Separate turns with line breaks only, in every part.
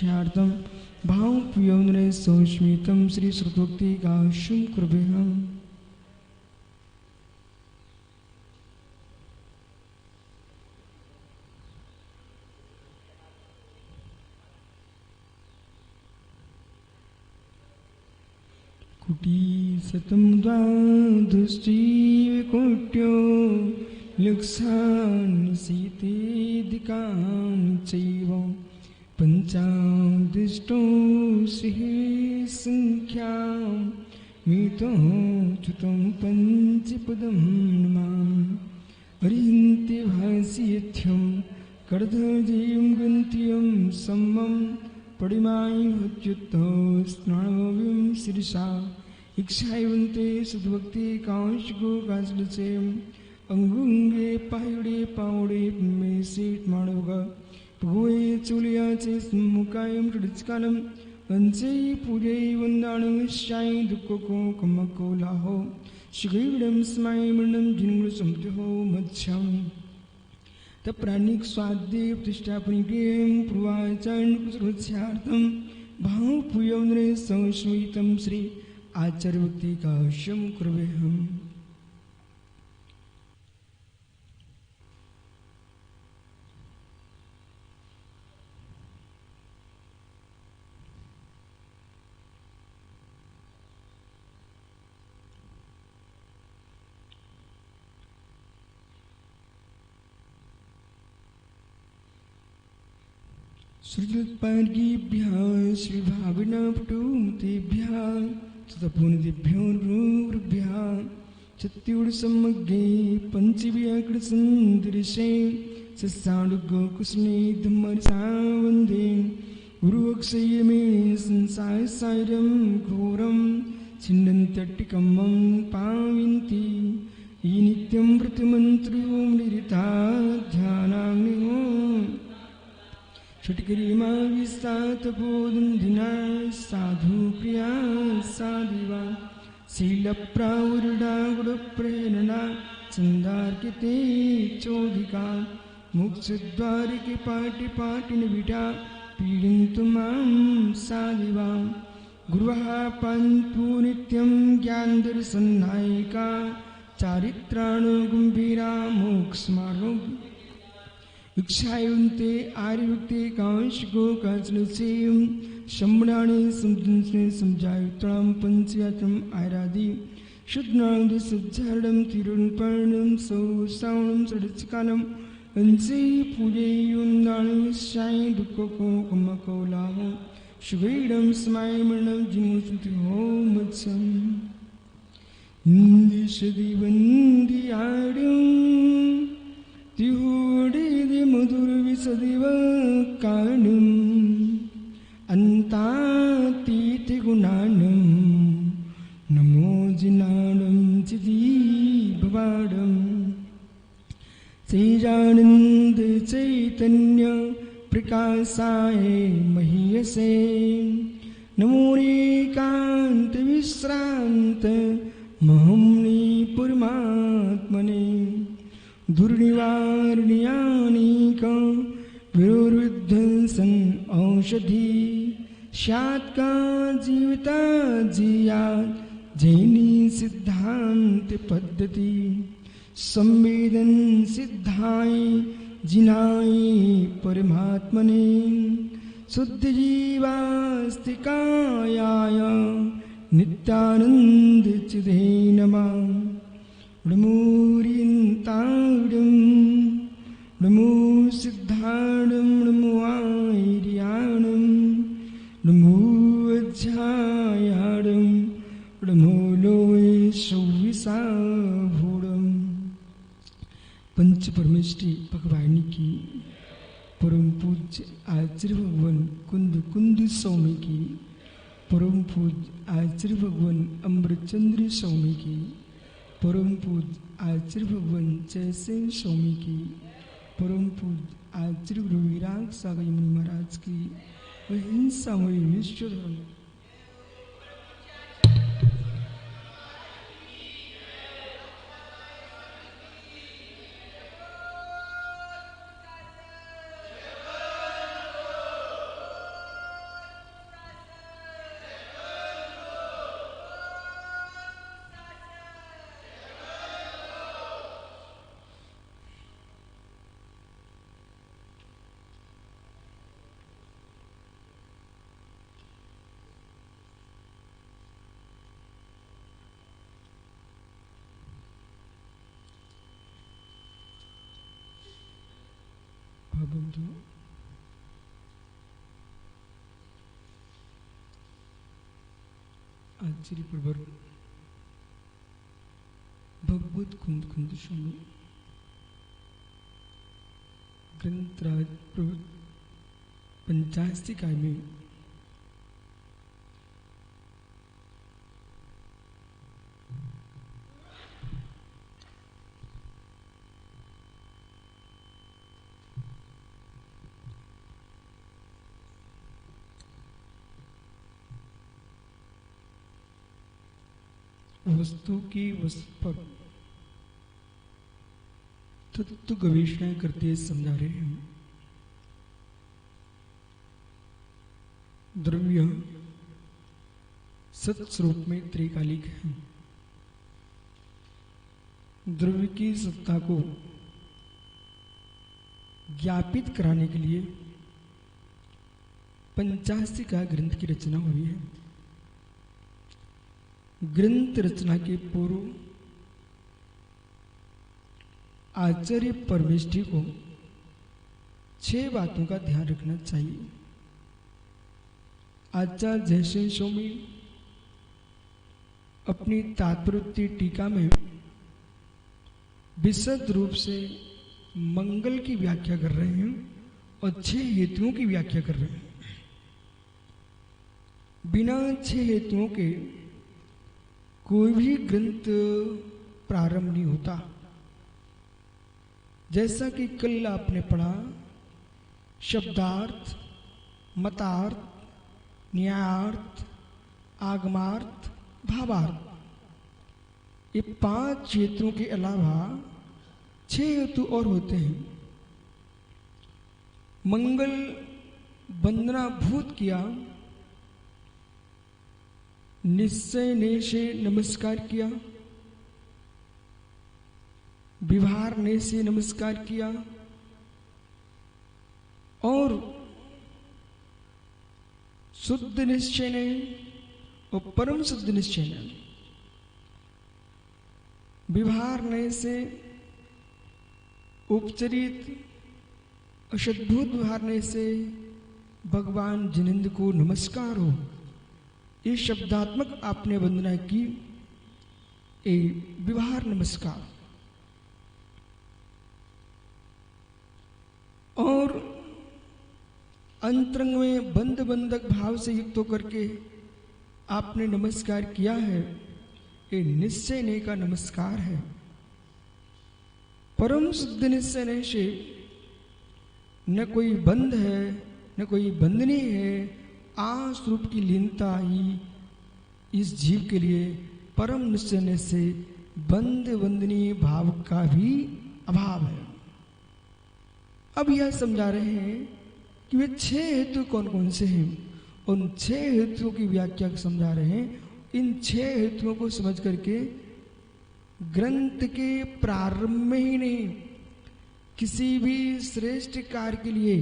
दृश्यार्थम भाव प्रियोन्द्रे सौस्मितम श्री श्रुतोक्ति का शुम कृपेण कुटी सतम द्वादशीकोट्यो लक्षान् सीतेदिकान् चैव पञ्चादिष्टो सिहे संख्यां मितो च्युतं पञ्चपदं नमामि अरिहन्ति भास्यथ्यं कर्दजीं गन्त्यं सम्मं पडिमायि हुच्युतो स्नानविं शिरसा इक्षायवन्ते सद्भक्ति कांशगो कांसलसे अंगुंगे पायुडे पावडे मे सीट माडवगा पगुए चुलियाचे मुकायम टुडचकालम अंचे पूजे वंदानं शाय दुक्को कमको लाहो शिगैडम स्माय मरणं जिनुल समत्यो मच्छम तप्राणिक स्वाद्य प्रतिष्ठापनिकें पूर्वाचार्य कुसुरस्यार्थं भाव पुयोन्द्रे संस्मितं श्री आचार्यवक्ति का शम कृवेहम श्रीपार्गीभ्यः श्रीभाविनपटुमतेभ्यः ततपुनिभ्यो रूभ्यः चत्युर्समग्गे पञ्चव्याकृतसन्दृशे सस्साडुगोकुसुमे धम्मरसा वन्दे गुरुवक्षयमे संसारसारं घोरं छिन्दन्त्यट्टिकम्मं पाविन्ति ये नित्यं व्रतमन्त्रो निरता ध्यानाग्निहो षट्करीमा विस्तातपोदन्धिना साधु प्रिया साधिवा शीलप्रावृडा गुणप्रेरणा चन्दार्किते चोदिका मोक्षद्वारिके पाटिपाटिनविटा पीडन्तु मां साधिवा गुरुः पन्थु नित्यं ज्ञानदर्शननायिका चारित्राणुगम्भीरा मोक्षमार्गो इक्षायन्ते आर्यवक्ति कांशगो कांचलसेयं शम्बणानि समजन्स्ने समजायुत्रां पञ्चयात्रम् आयरादि शुद्धनांदि सज्जारणं तिरुन्पर्णं सौसावनं सडचकालम् अंसे पूजेयुं दानं शाय दुक्को कमको लाहो शुभैडं स्मायमरणं जिमुसुतिहो मत्सम् दिशदिवन्दियाडं तिहुडिदि मधुरविसदिव कारणम् अन्तातीतिगुणानं नमो जिनानं चिदीभवाडं श्रीजानन्द चैतन्य प्रकाशाय महीयसे नमो एकान्त विश्रान्त महम्नि परमात्मने दुर्निवारण्यानीक विरुद्धंसन् औषधि स्यात्का जीविता जियात् जैनी सिद्धांत पद्धति संवेदन सिद्धाय जिनाय परमात्मने शुद्ध जीवास्तिकायाय नित्यानंद चिदे नमः नमोरियन्ताडं नमो सिद्धाडं नमो आर्याणं नमो अध्यायाडं नमो लोये सौविसाभूडं पंच परमेष्टि भगवान की परम पूज्य आचार्य भगवान कुंद स्वामी की परम पूज्य आचार्य भगवान अमृतचंद्र स्वामी की परम पूज्य आचार्य भगवान जयसेन स्वामी की परम पूज्य आचार्य गुरु विराग सागर मुनि महाराज की अहिंसामयी विश्व धर्म महाबंधु, आचार्य प्रवर भगवत कुंद कुंद स्वामी ग्रंथराज प्रवर 85 इकाई में वस्तु की वस्तु पर तत्व गवेषणा करते समझा रहे हैं। द्रव्य सत्स्वरूप में त्रिकालिक है। द्रव्य की सत्ता को ज्ञापित कराने के लिए 85 का ग्रंथ की रचना हुई है। ग्रंथ रचना के पूर्व आचार्य परमेष्ठी को 6 बातों का ध्यान रखना चाहिए। आचार्य जयसेन स्वामी अपनी तात्पर्य टीका में विशद रूप से मंगल की व्याख्या कर रहे हैं और 6 हेतुओं की व्याख्या कर रहे हैं। बिना 6 हेतुओं के कोई भी ग्रंथ प्रारंभ नहीं होता। जैसा कि कल आपने पढ़ा, शब्दार्थ, मतार्थ, न्यायार्थ, आगमार्थ, भावार्थ, ये 5 हेतुओं के अलावा 6 हेतु और होते हैं। मंगल वंदनाभूत किया, निश्चय ने से नमस्कार किया, विभार ने से नमस्कार किया और शुद्ध निश्चय ने और परम शुद्ध निश्चय ने विभार ने से उपचरित अशद्भुत विभार ने से भगवान जिनेंद्र को नमस्कार हो। ये शब्दात्मक आपने वंदना की, ए विवाह नमस्कार। और अंतरंग में बंद बंधक भाव से युक्त होकर के आपने नमस्कार किया है, ये निश्चय ने का नमस्कार है। परम शुद्ध निश्चय ने से न कोई बंध है न कोई बंधनी है। आस्वरूप की लीनता ही इस जीव के लिए परम निश्चय से बंध वंदनीय भाव का भी अभाव है। अब यह समझा रहे हैं कि वे 6 हेतु कौन कौन से हैं। उन 6 हेतुओं की व्याख्या समझा रहे हैं। इन 6 हेतुओं को समझ करके ग्रंथ के प्रारंभ में ही नहीं, किसी भी श्रेष्ठ कार्य के लिए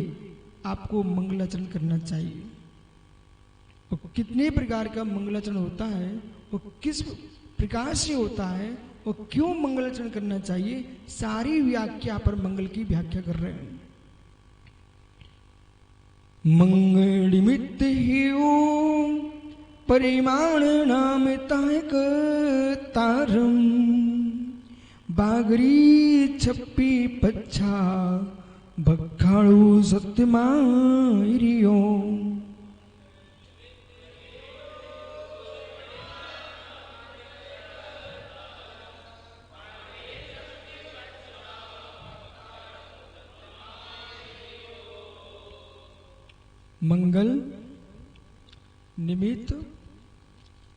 आपको मंगलाचरण करना चाहिए। और कितने प्रकार का मंगलाचरण होता है और किस प्रकार से होता है और क्यों मंगलाचरण करना चाहिए, सारी व्याख्या पर मंगल की व्याख्या कर रहे हैं। मंगल निमित्त ही परिमाण नाम तायक तारम बागरी छप्पी पच्छा बखाड़ू सत्यमारियो। मंगल निमित्त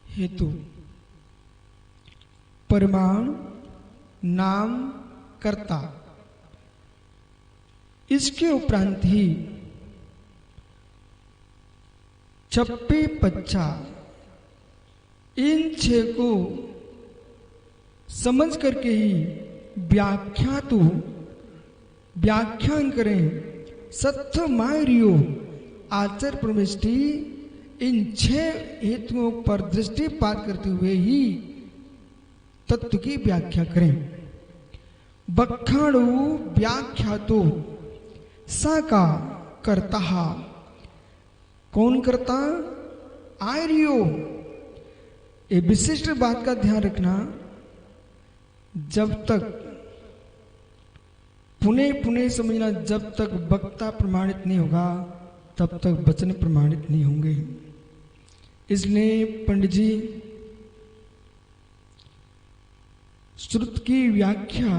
हेतु, परिमाण नाम कर्ता, इसके उपरांत ही छप्पे पच्छा, इन 6 को समझ करके ही व्याख्यान करें। सत्य मायरियो आचार्य परमेष्ठी इन 6 हेतुओं पर दृष्टिपात करते हुए ही तत्व की व्याख्या करें। बखाड़ू व्याख्या तो सा का करता। कौन करता? आर्यो। ये विशिष्ट बात का ध्यान रखना, जब तक पुनः पुनः समझना, जब तक वक्ता प्रमाणित नहीं होगा तब तक वचन प्रमाणित नहीं होंगे। इसलिए पंडित जी श्रुत की व्याख्या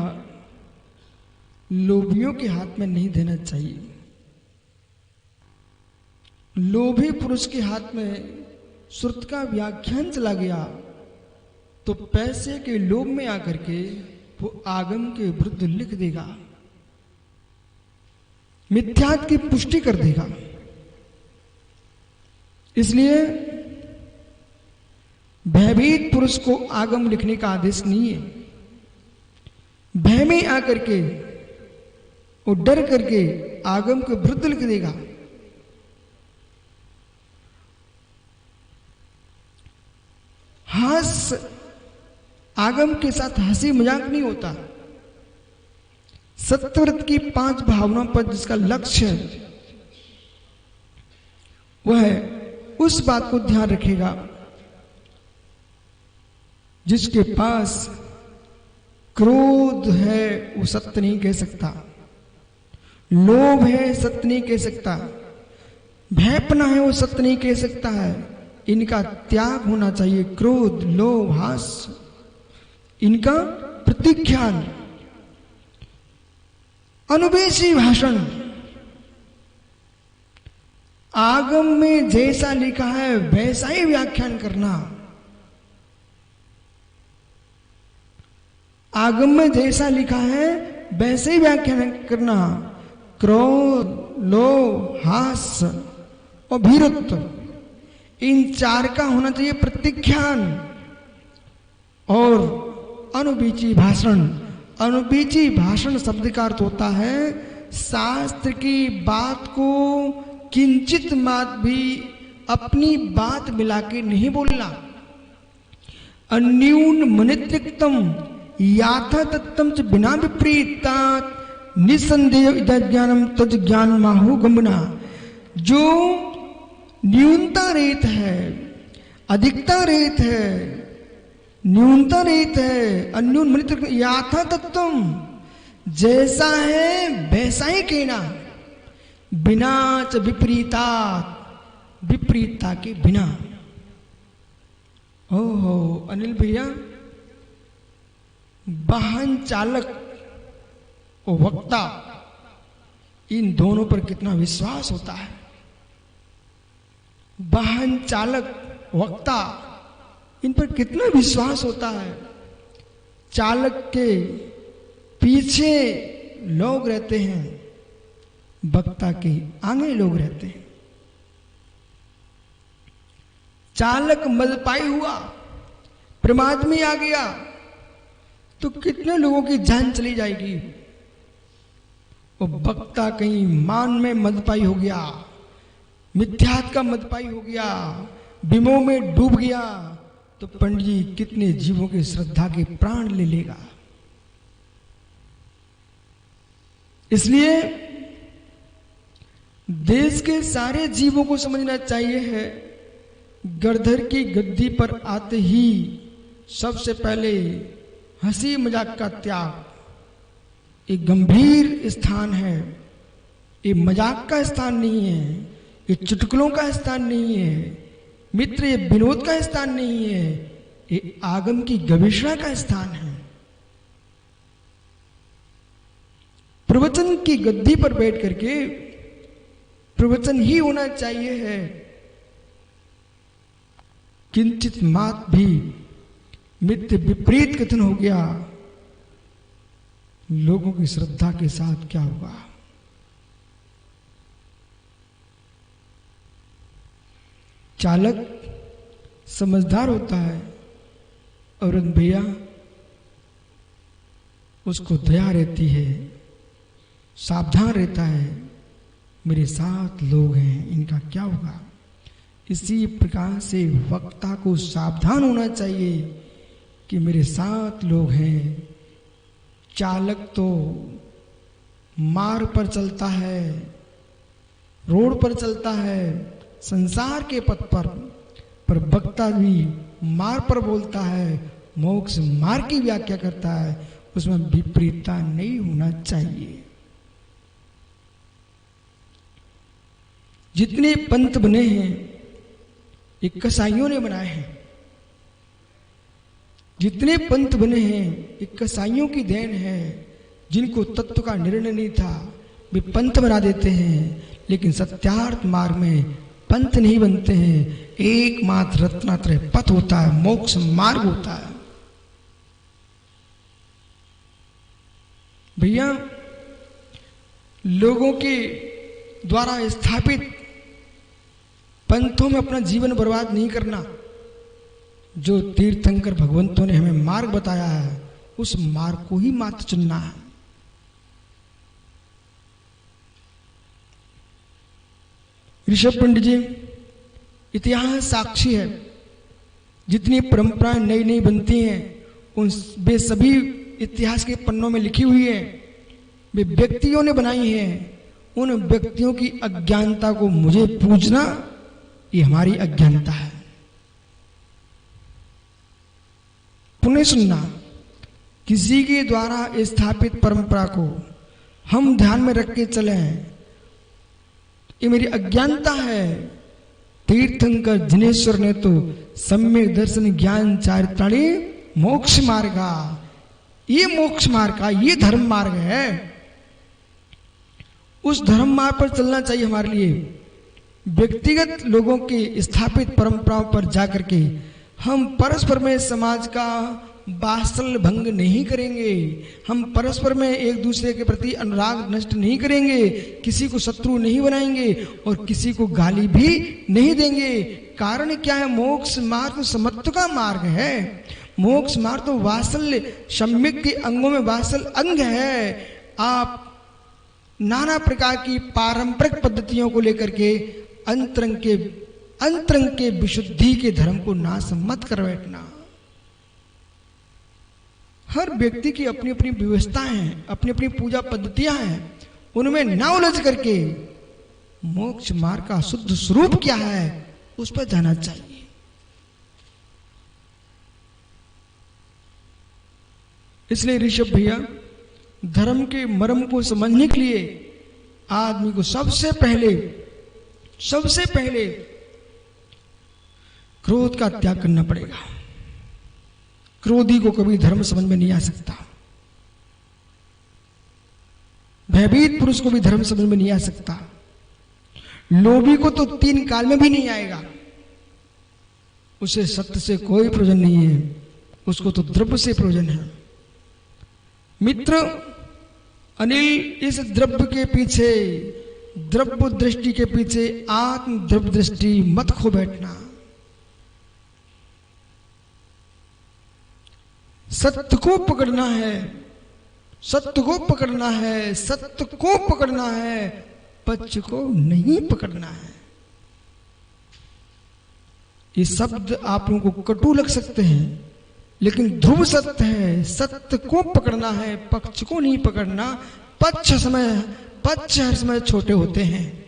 लोभियों के हाथ में नहीं देना चाहिए। लोभी पुरुष के हाथ में श्रुत का व्याख्यान चला गया तो पैसे के लोभ में आकर के वो आगम के विरुद्ध लिख देगा, मिथ्यात्व की पुष्टि कर देगा। इसलिए भयभीत पुरुष को आगम लिखने का आदेश नहीं है। भय में आकर के वो डर करके आगम के विरुद्ध लिख देगा। हास आगम के साथ हंसी मजाक नहीं होता। सत्यव्रत की 5 भावनाओं पर जिसका लक्ष्य है वह उस बात को ध्यान रखेगा, जिसके पास क्रोध है वो सत्य नहीं कह सकता, लोभ है सत्य नहीं कह सकता, भयपना है वो सत्य नहीं कह सकता है। इनका त्याग होना चाहिए। क्रोध, लोभ, हास्य, इनका प्रतिख्यान, अनुवेशी भाषण। आगम में जैसा लिखा है वैसा ही व्याख्यान करना। आगम में जैसा लिखा है वैसे ही व्याख्यान करना। क्रोध, लोभ, हास्य और भीरुत्व, इन 4 का होना चाहिए प्रतिख्यान। और अनुबीची भाषण। अनुबीची भाषण शब्द का अर्थ होता है शास्त्र की बात को किंचित मात्र भी अपनी बात मिला के नहीं बोलना। अन्यून मनित्रिक्तम याथा तत्तम च बिना विपरीतात निसंदेह इदज्ञानम तज ज्ञान माहु गमना। जो न्यूनता रहित है, अधिकता रहित है, न्यूनता रहित है, अन्यून मनित्रिक्तम याथा तत्तम, जैसा है वैसा ही कहना, बिना च विपरीतात, विपरीतता के बिना। ओहो अनिल भैया, वाहन चालक और वक्ता, इन दोनों पर कितना विश्वास होता है। वाहन चालक, वक्ता, इन पर कितना विश्वास होता है। चालक के पीछे लोग रहते हैं, वक्ता के आगे लोग रहते हैं। चालक मदपाई हुआ, प्रमाद में आ गया तो कितने लोगों की जान चली जाएगी। वो वक्ता कहीं मान में मदपाई हो गया, मिथ्यात्व का मदपाई हो गया, विमोह में डूब गया तो पंडित जी कितने जीवों की श्रद्धा के प्राण ले लेगा। इसलिए देश के सारे जीवों को समझना चाहिए है, गरधर की गद्दी पर आते ही सबसे पहले हंसी मजाक का त्याग एक गंभीर स्थान है। ये मजाक का स्थान नहीं है, ये चुटकुलों का स्थान नहीं है, मित्र ये विनोद का स्थान नहीं है, ये आगम की गवेषणा का स्थान है। प्रवचन की गद्दी पर बैठ करके प्रवचन ही होना चाहिए है। किंचित मात भी मित्र विपरीत कथन हो गया, लोगों की श्रद्धा के साथ क्या होगा। चालक समझदार होता है और भैया उसको दया रहती है, सावधान रहता है, मेरे साथ लोग हैं, इनका क्या होगा। इसी प्रकार से वक्ता को सावधान होना चाहिए कि मेरे साथ लोग हैं। चालक तो मार्ग पर चलता है, रोड पर चलता है, संसार के पथ पर वक्ता भी मार्ग पर बोलता है, मोक्ष मार्ग की व्याख्या करता है, उसमें विपरीतता नहीं होना चाहिए। जितने पंथ बने हैं ये कसाईयों ने बनाए हैं। जितने पंथ बने हैं ये कसाईयों की देन है। जिनको तत्व का निर्णय नहीं था वे पंथ बना देते हैं, लेकिन सत्यार्थ मार्ग में पंथ नहीं बनते हैं। एकमात्र रत्नात्रय पथ होता है, मोक्ष मार्ग होता है। भैया, लोगों के द्वारा स्थापित पंथों में अपना जीवन बर्बाद नहीं करना। जो तीर्थंकर भगवंतों ने हमें मार्ग बताया है उस मार्ग को ही मात्र चुनना है। ऋषभ पंडित जी, इतिहास साक्षी है। जितनी परंपराएं नई नई बनती हैं उन वे सभी इतिहास के पन्नों में लिखी हुई है। वे व्यक्तियों ने बनाई है। उन व्यक्तियों की अज्ञानता को मुझे पूजना ये हमारी अज्ञानता है। पुनः सुनना, किसी के द्वारा स्थापित परंपरा को हम ध्यान में रख के चले, ये मेरी अज्ञानता है। तीर्थंकर जिनेश्वर ने तो सम्यक दर्शन ज्ञान चारित्राणी मोक्ष मार्गा, ये मोक्ष मार्ग का ये धर्म मार्ग है। उस धर्म मार्ग पर चलना चाहिए हमारे लिए। व्यक्तिगत लोगों के स्थापित परंपराओं पर जाकर के हम परस्पर में समाज का वात्सल्य भंग नहीं करेंगे। हम परस्पर में एक दूसरे के प्रति अनुराग नष्ट नहीं करेंगे, किसी को शत्रु नहीं बनाएंगे और किसी को गाली भी नहीं देंगे। कारण क्या है? मोक्ष मार्ग समत्व का मार्ग है। मोक्ष मार्ग तो वात्सल्य सम्यक के अंगों में वात्सल्य अंग है। आप नाना प्रकार की पारंपरिक पद्धतियों को लेकर के अंतरंग के विशुद्धि के धर्म को नाश मत कर बैठना। हर व्यक्ति की अपनी अपनी व्यवस्थाएं हैं, अपनी अपनी पूजा पद्धतियां हैं, उनमें ना उलझ करके मोक्ष मार्ग का शुद्ध स्वरूप क्या है उस पर जाना चाहिए। इसलिए ऋषभ भैया, धर्म के मर्म को समझने के लिए आदमी को सबसे पहले क्रोध का त्याग करना पड़ेगा। क्रोधी को कभी धर्म समझ में नहीं आ सकता। भयभीत पुरुष को भी धर्म समझ में नहीं आ सकता। लोभी को तो 3 काल में भी नहीं आएगा। उसे सत्य से कोई प्रयोजन नहीं है, उसको तो द्रव्य से प्रयोजन है। मित्र अनिल, इस द्रव्य के पीछे, द्रव्य दृष्टि के पीछे आत्म द्रव्य दृष्टि मत खो बैठना। सत्य को पकड़ना है, सत्य को पकड़ना है, सत्य को पकड़ना है, पक्ष को नहीं पकड़ना है। ये शब्द आप लोगों को कटु लग सकते हैं, लेकिन ध्रुव सत्य है। सत्य को पकड़ना है, पक्ष को नहीं पकड़ना। पक्ष हर समय छोटे होते हैं,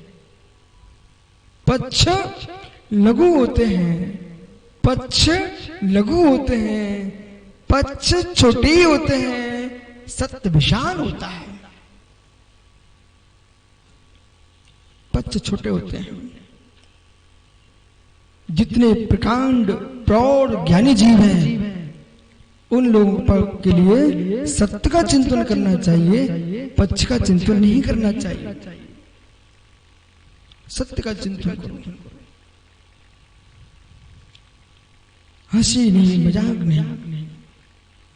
पक्ष लघु होते हैं, पक्ष लघु होते हैं, पक्ष छोटे ही होते हैं, सत्य विशाल होता है। पक्ष छोटे होते हैं। जितने प्रकांड प्रौढ़ ज्ञानी जीव हैं उन लोगों पर के लिए सत्य का चिंतन करना चाहिए, पक्ष का चिंतन नहीं करना चाहिए। सत्य का चिंतन करो। हंसी नहीं, मजाक नहीं,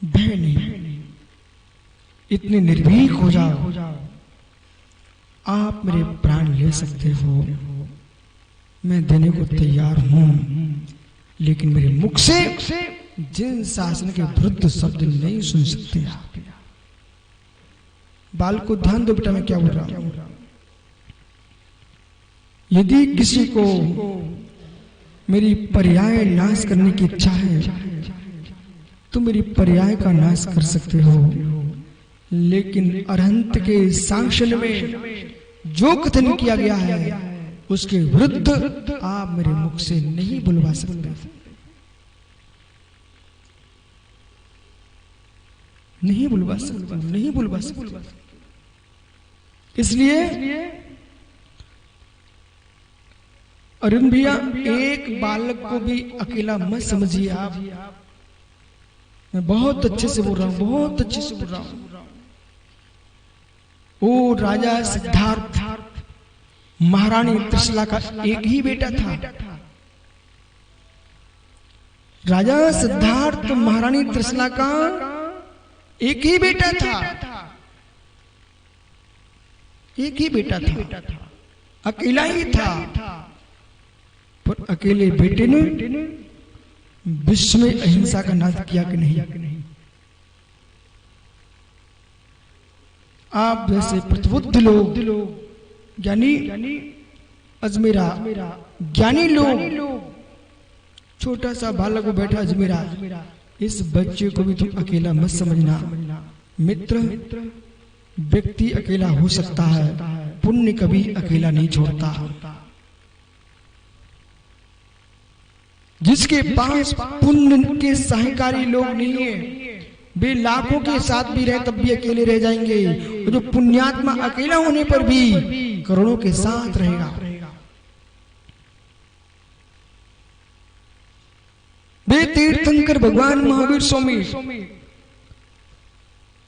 भय नहीं, इतने निर्भीक हो जाओ। आप मेरे प्राण ले सकते हो, मैं देने को तैयार हूं, लेकिन मेरे मुख से जिन शासन के विरुद्ध शब्द नहीं सुन सकते आप। बाल को ध्यान दो बेटा, मैं क्या बोल रहा हूं। यदि किसी को मेरी पर्याय नाश करने की इच्छा है तो मेरी पर्याय का नाश कर सकते हो, लेकिन अरहंत के शासन में जो कथन किया गया है उसके विरुद्ध आप मेरे मुख से नहीं बुलवा सकते, नहीं बुलवा सकते, नहीं बुलवा सकते। इसलिए अरुण भैया, एक बालक को भी अकेला मत समझिए आप। मैं बहुत अच्छे से बोल रहा हूं, बहुत अच्छे से बोल रहा हूं। वो राजा सिद्धार्थ महारानी त्रिशला का एक ही बेटा था। राजा सिद्धार्थ महारानी त्रिशला का एक ही बेटा था, एक ही बेटा था, अकेला ही था। पर अकेले बेटे ने विश्व में अहिंसा का नाद किया कि नहीं? आप जैसे प्रतिबुद्ध लोग, ज्ञानी अजमेरा, ज्ञानी लोग, छोटा सा बालक को बैठा अजमेरा, इस बच्चे को भी तुम अकेला मत समझना। मित्र, व्यक्ति अकेला हो सकता है, पुण्य कभी अकेला नहीं छोड़ता। जिसके पास पुण्य के सहकारी लोग नहीं है, वे लाखों के साथ भी रहे तब भी अकेले रह जाएंगे। जो पुण्यात्मा अकेला होने पर भी करोड़ों के साथ रहेगा। वे तीर्थंकर भगवान महावीर स्वामी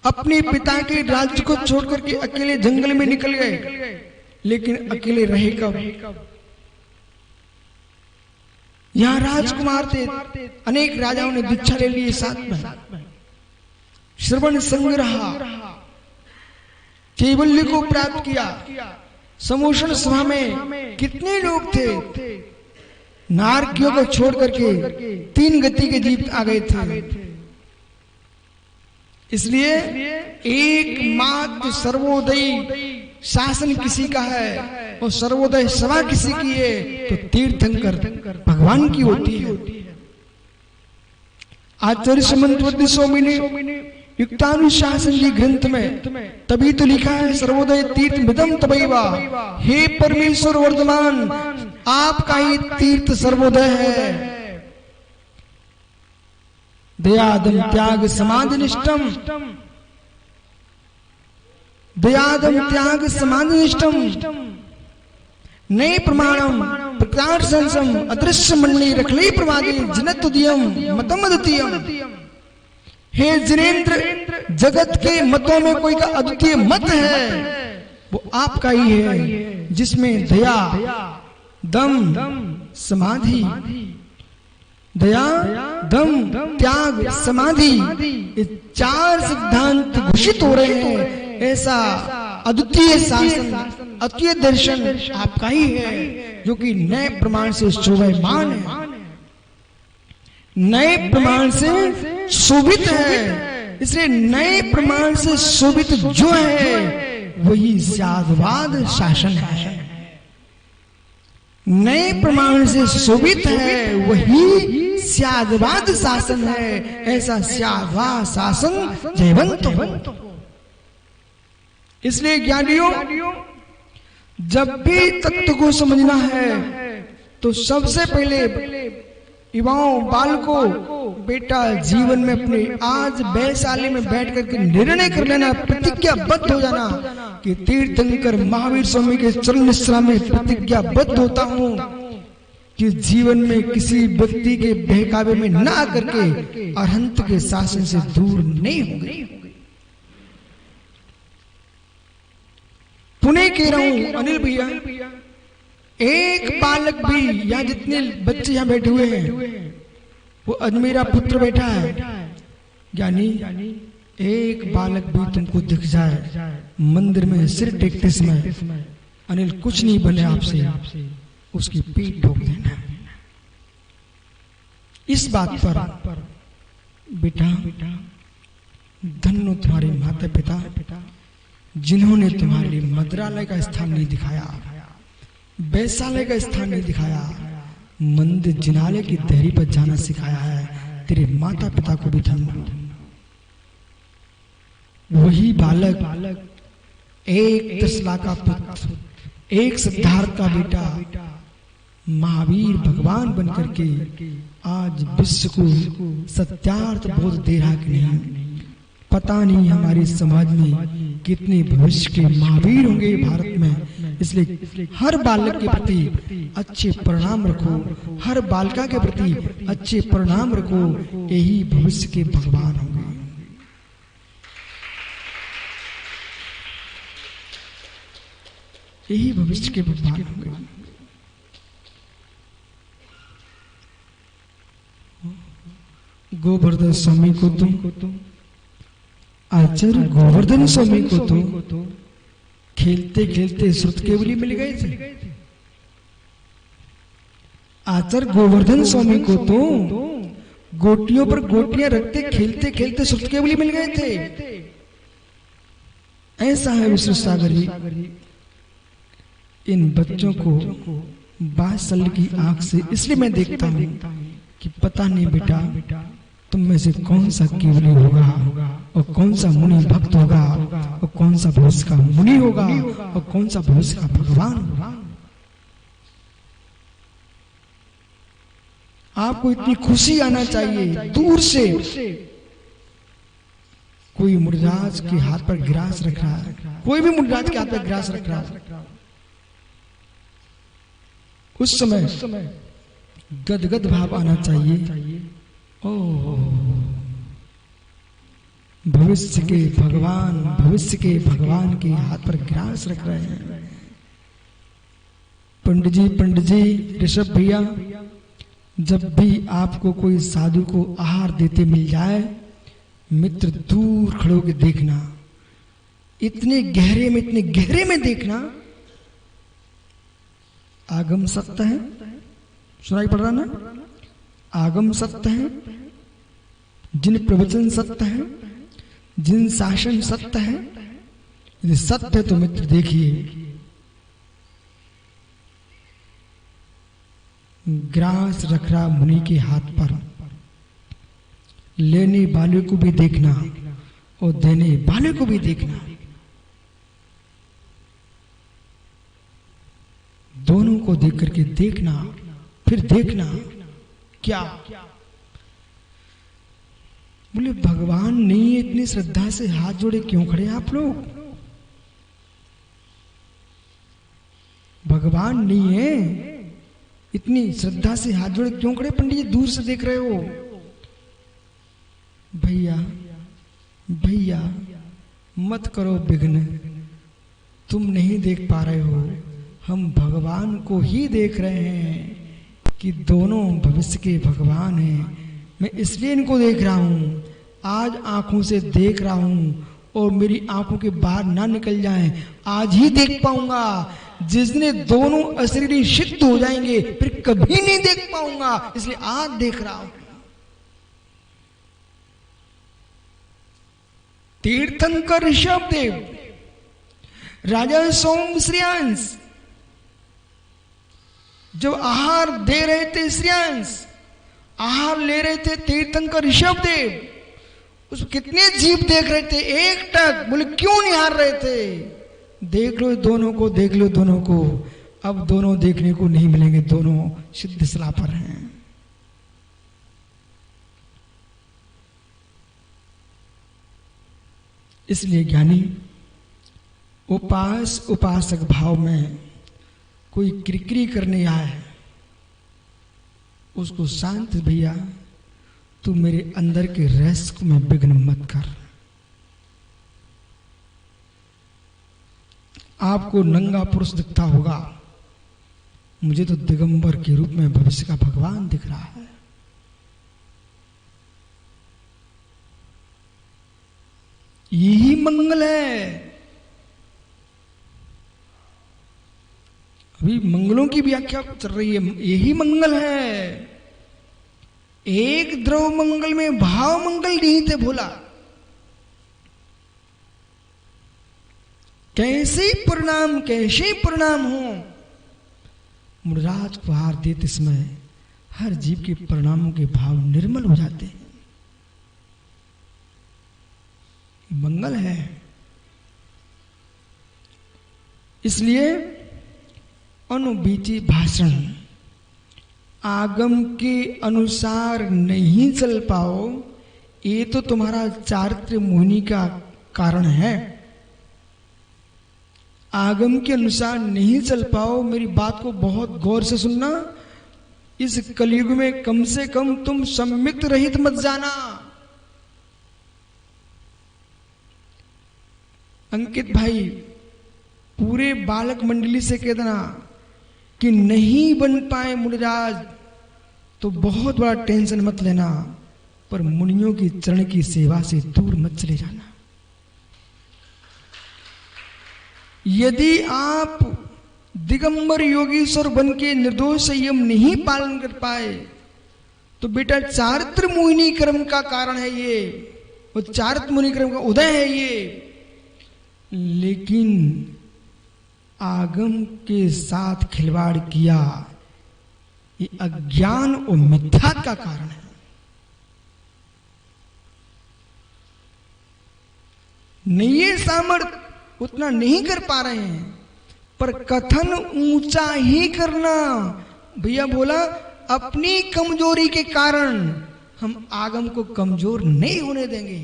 अपने पिता के राज्य को छोड़कर के अकेले जंगल में निकल गए, लेकिन अकेले रहे कब? यहां राजकुमार थे, अनेक राजाओं ने दीक्षा ले ली साथ में, श्रवण संग्रह कैवल्य को प्राप्त किया। समोषण सभा में कितने लोग थे, नारकियों को छोड़ करके 3 गति के जीव आ गए थे। इसलिए एकमात्र सर्वोदयी शासन किसी का है और सर्वोदय सभा किसी की है, तो तीर्थंकर भगवान की होती है। आचार्य समंतवती स्वामी ने युक्तानुशासन जी ग्रंथ में तभी तो लिखा है, सर्वोदय तीर्थ मिदम तबैवा, हे परमेश्वर वर्धमान, आपका ही तीर्थ सर्वोदय है। दयादम त्याग समाधिनिष्ठम, दयादम त्याग समाधिनिष्ठम, नए प्रमाणम प्रकाश संसम अदृश्य मंडली रखले प्रवादी जनतुदियम मतम अद्वितीयम। हे जिनेन्द्र, जगत के मतों में कोई का अद्वितीय मत है, वो आपका ही है, जिसमें दया, दम, समाधि, दया, दम, त्याग, समाधि, ये 4 सिद्धांत घोषित हो रहे हैं। ऐसा अद्वितीय शासन, अद्वितीय दर्शन आपका ही है, जो कि नए प्रमाण से शोभायमान है, नए प्रमाण से शोभित है। इसलिए नए प्रमाण से शोभित जो है वही साधवाद शासन है। नए प्रमाण से शोभित है वही साधवाद शासन है। ऐसा साधवाद शासन जयवंत हो। इसलिए ज्ञानियों, जब भी तत्व को समझना है तो सबसे पहले युवाओं, बालकों, बेटा जीवन में अपने आज वैशाली में बैठ करके निर्णय कर लेना, प्रतिज्ञाबद्ध हो जाना कि तीर्थंकर महावीर स्वामी के चरण निश्रा में प्रतिज्ञाबद्ध होता हूं कि जीवन में किसी व्यक्ति के बहकावे में ना आकर के अरहंत के शासन से दूर नहीं होंगे। पुणे कह रहा हूं अनिल भैया, एक बालक भी, यहाँ जितने बच्चे यहाँ बैठे हुए हैं, वो अजमेरा पुत्र बैठा है, ज्ञानी, एक बालक भी तुमको दिख जाए मंदिर में सिर टेकते समय, अनिल कुछ नहीं बने आपसे, उसकी पीठ ठोक देना। इस बात पर बेटा, धन्य तुम्हारे माता पिता जिन्होंने तुम्हारे लिए मंदिरालय का स्थान नहीं दिखाया, वैशाल्य का स्थान नहीं दिखाया, मंदिर जिनालय की देहरी पर जाना सिखाया है। तेरे माता पिता को भी धन्य। वही बालक एक त्रिशला का पुत्र, एक सिद्धार्थ का बेटा महावीर भगवान बनकर के आज विश्व को सत्यार्थ बोध दे रहा कि नहीं। पता नहीं हमारे समाज में कितने भविष्य के महावीर होंगे भारत में। इसलिए हर बालक के प्रति अच्छे परिणाम रखो, हर बालिका के प्रति अच्छे परिणाम रखो, यही भविष्य के भगवान होंगे। यही भविष्य के भगवान होंगे। गोवर्धन स्वामी को तो, आचार्य गोवर्धन स्वामी को तो खेलते खेलते श्रुत केवली मिल गए थे। आचार्य गोवर्धन स्वामी को तो गोटियों पर गोटियां रखते खेलते खेलते श्रुत केवली मिल गए थे। ऐसा है विष्णु सागर जी। इन बच्चों को 22 साल की आंख से इसलिए मैं देखता हूं कि पता नहीं बेटा तुम में से कौन सा केवली होगा और कौन सा मुनि भक्त होगा और कौन सा भविष्य का मुनि होगा और कौन सा भविष्य का भगवान होगा। आपको इतनी खुशी आना चाहिए दूर से। कोई मुर्राज के हाथ पर गिलास रख रहा है, कोई भी मुर्राज के हाथ पर गिलास रख रहा है, उस समय गदगद भाव आना चाहिए। ओह भविष्य के भगवान, भविष्य के भगवान के हाथ पर गिलास रख रहे हैं। पंडित जी, ऋषभ भैया, जब भी आपको कोई साधु को आहार देते मिल जाए, मित्र दूर खड़े होकर देखना, इतने गहरे में देखना। आगम सत्य है, सुनाई पड़ रहा ना? आगम सत्य है, जिन प्रवचन सत्य है, जिन शासन सत्य है। यदि सत्य है तो मित्र देखिए, ग्रास रख रहा मुनि के हाथ पर, लेने वाले को भी देखना और देने वाले को भी देखना। दोनों को देख करके देखना, फिर देखना क्या बोले भगवान नहीं है। इतनी श्रद्धा से हाथ जोड़े क्यों खड़े आप लोग? भगवान नहीं है, इतनी श्रद्धा से हाथ जोड़े क्यों खड़े? पंडित जी दूर से देख रहे हो। भैया मत करो विघ्न, तुम नहीं देख पा रहे हो, हम भगवान को ही देख रहे हैं कि दोनों भविष्य के भगवान हैं। मैं इसलिए इनको देख रहा हूं, आज आंखों से देख रहा हूं और मेरी आंखों के बाहर ना निकल जाएं, आज ही देख पाऊंगा। जिस दिन दोनों अशरीरी सिद्ध हो जाएंगे फिर कभी नहीं देख पाऊंगा, इसलिए आज देख रहा हूं। तीर्थंकर ऋषभ देव, राजा सोम श्रेयांश जब आहार दे रहे थे, श्रेयांश आहार ले रहे थे, तीर्थंकर ऋषभ देव उस कितने जीव देख रहे थे, एक टक बोले क्यों निहार रहे थे? देख लो दोनों को, देख लो दोनों को। अब दोनों देखने को नहीं मिलेंगे, दोनों सिद्ध सलाह पर हैं। इसलिए ज्ञानी उपासक भाव में कोई किरकिरी करने आए, उसको शांत, भैया तू मेरे अंदर के रहस्य को मैं विघ्न मत कर। आपको नंगा पुरुष दिखता होगा, मुझे तो दिगंबर के रूप में भविष्य का भगवान दिख रहा है। यही मंगल है। अभी मंगलों की व्याख्या चल रही है, यही मंगल है। एक द्रव मंगल में भाव मंगल नहीं थे भोला। कैसे परिणाम हो। मुराज को हार देते समय हर जीव के परिणामों के भाव निर्मल हो जाते हैं। मंगल है। इसलिए अनुबीची भाषण, आगम के अनुसार नहीं चल पाओ, ये तो तुम्हारा चारित्र मोहिनी का कारण है। आगम के अनुसार नहीं चल पाओ, मेरी बात को बहुत गौर से सुनना। इस कलयुग में कम से कम तुम सम्मिक्त रहित मत जाना। अंकित भाई, पूरे बालक मंडली से कह देना कि नहीं बन पाए मुनिराज तो बहुत बड़ा टेंशन मत लेना, पर मुनियों की चरण की सेवा से दूर मत चले जाना। यदि आप दिगंबर योगीश्वर बन के निर्दोष संयम नहीं पालन कर पाए तो बेटा चारित्र मोहिनी क्रम का कारण है ये, वो चारित्र मोहिनी क्रम का उदय है ये। लेकिन आगम के साथ खिलवाड़ किया, ये अज्ञान और मिथ्या का कारण है। नहीं सामर्थ उतना नहीं कर पा रहे हैं, पर कथन ऊंचा ही करना। भैया बोला अपनी कमजोरी के कारण हम आगम को कमजोर नहीं होने देंगे।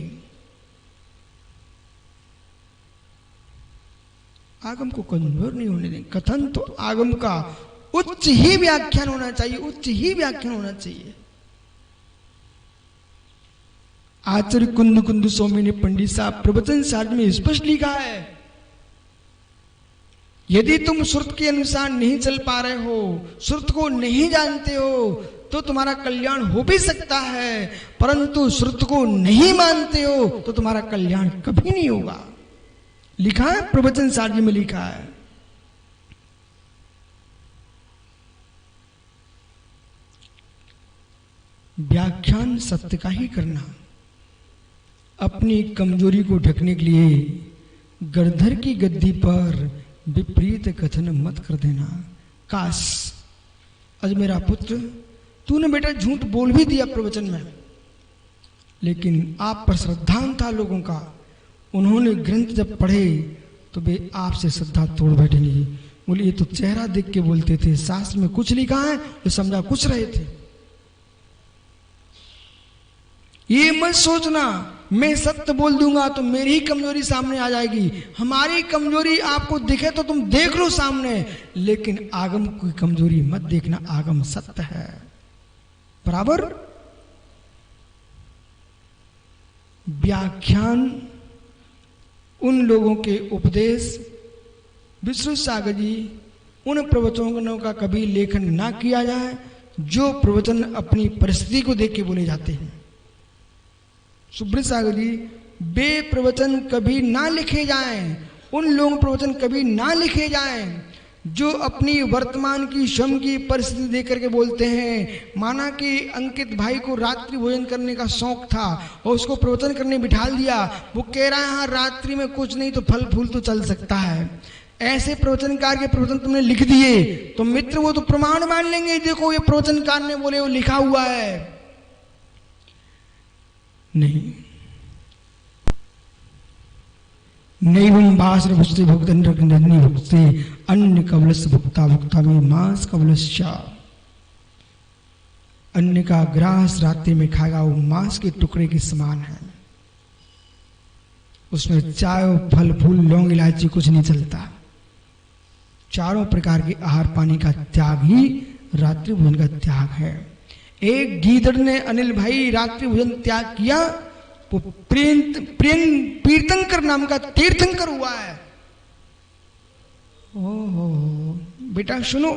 आगम को कमजोर नहीं होने देंगे। कथन तो आगम का उच्च ही व्याख्यान होना चाहिए, उच्च ही व्याख्यान होना चाहिए। आचार्य कुंद कुंद स्वामी ने पंडित साहब प्रवचन शास्त्र में स्पष्ट लिखा है, यदि तुम श्रुत के अनुसार नहीं चल पा रहे हो, श्रुत को नहीं जानते हो, तो तुम्हारा कल्याण हो भी सकता है, परंतु श्रुत को नहीं मानते हो तो तुम्हारा कल्याण कभी नहीं होगा। लिखा है प्रवचन शास्त्र में, लिखा है। व्याख्यान सत्य का ही करना। अपनी कमजोरी को ढकने के लिए गरधर की गद्दी पर विपरीत कथन मत कर देना। काश आज मेरा पुत्र, तूने बेटा झूठ बोल भी दिया प्रवचन में, लेकिन आप पर श्रद्धान था लोगों का। उन्होंने ग्रंथ जब पढ़े तो वे आपसे श्रद्धा तोड़ बैठेंगे। बोले ये तो चेहरा देख के बोलते थे, शास्त्र में कुछ लिखा है तो समझा कुछ रहे थे। ये मत सोचना मैं सत्य बोल दूंगा तो मेरी ही कमजोरी सामने आ जाएगी। हमारी कमजोरी आपको दिखे तो तुम देख लो सामने, लेकिन आगम की कमजोरी मत देखना। आगम सत्य है बराबर। व्याख्यान उन लोगों के उपदेश, विष्णु सागर जी उन प्रवचनों का कभी लेखन ना किया जाए जो प्रवचन अपनी परिस्थिति को देख के बोले जाते हैं। सुब्रत सागर जी, वे प्रवचन कभी ना लिखे जाएं, उन लोगों प्रवचन कभी ना लिखे जाएं जो अपनी वर्तमान की श्रम की परिस्थिति देख करके बोलते हैं। माना कि अंकित भाई को रात्रि भोजन करने का शौक था और उसको प्रवचन करने बिठाल दिया, वो कह रहा है हाँ रात्रि में कुछ नहीं तो फल फूल तो चल सकता है। ऐसे प्रवचनकार के प्रवचन तुमने लिख दिए तो मित्र वो तो प्रमाण मान लेंगे, देखो ये प्रवचनकार ने बोले, वो लिखा हुआ है। नहीं, नैवं भास्र भुक्ति भुक्तन रग्नि भुक्ति अन्य कवलस भुक्ता भुक्ता में मांस कवलस्या। अन्य का ग्रास रात्रि में खाएगा वो मांस के टुकड़े के समान है। उसमें चाय फल फूल लौंग इलायची कुछ नहीं चलता। चारों प्रकार के आहार पानी का त्याग ही रात्रि भोजन का त्याग है। एक गीदड़ ने अनिल भाई रात्रि भोजन त्याग किया, वो तीर्थंकर नाम का तीर्थंकर हुआ है। ओहो बेटा सुनो,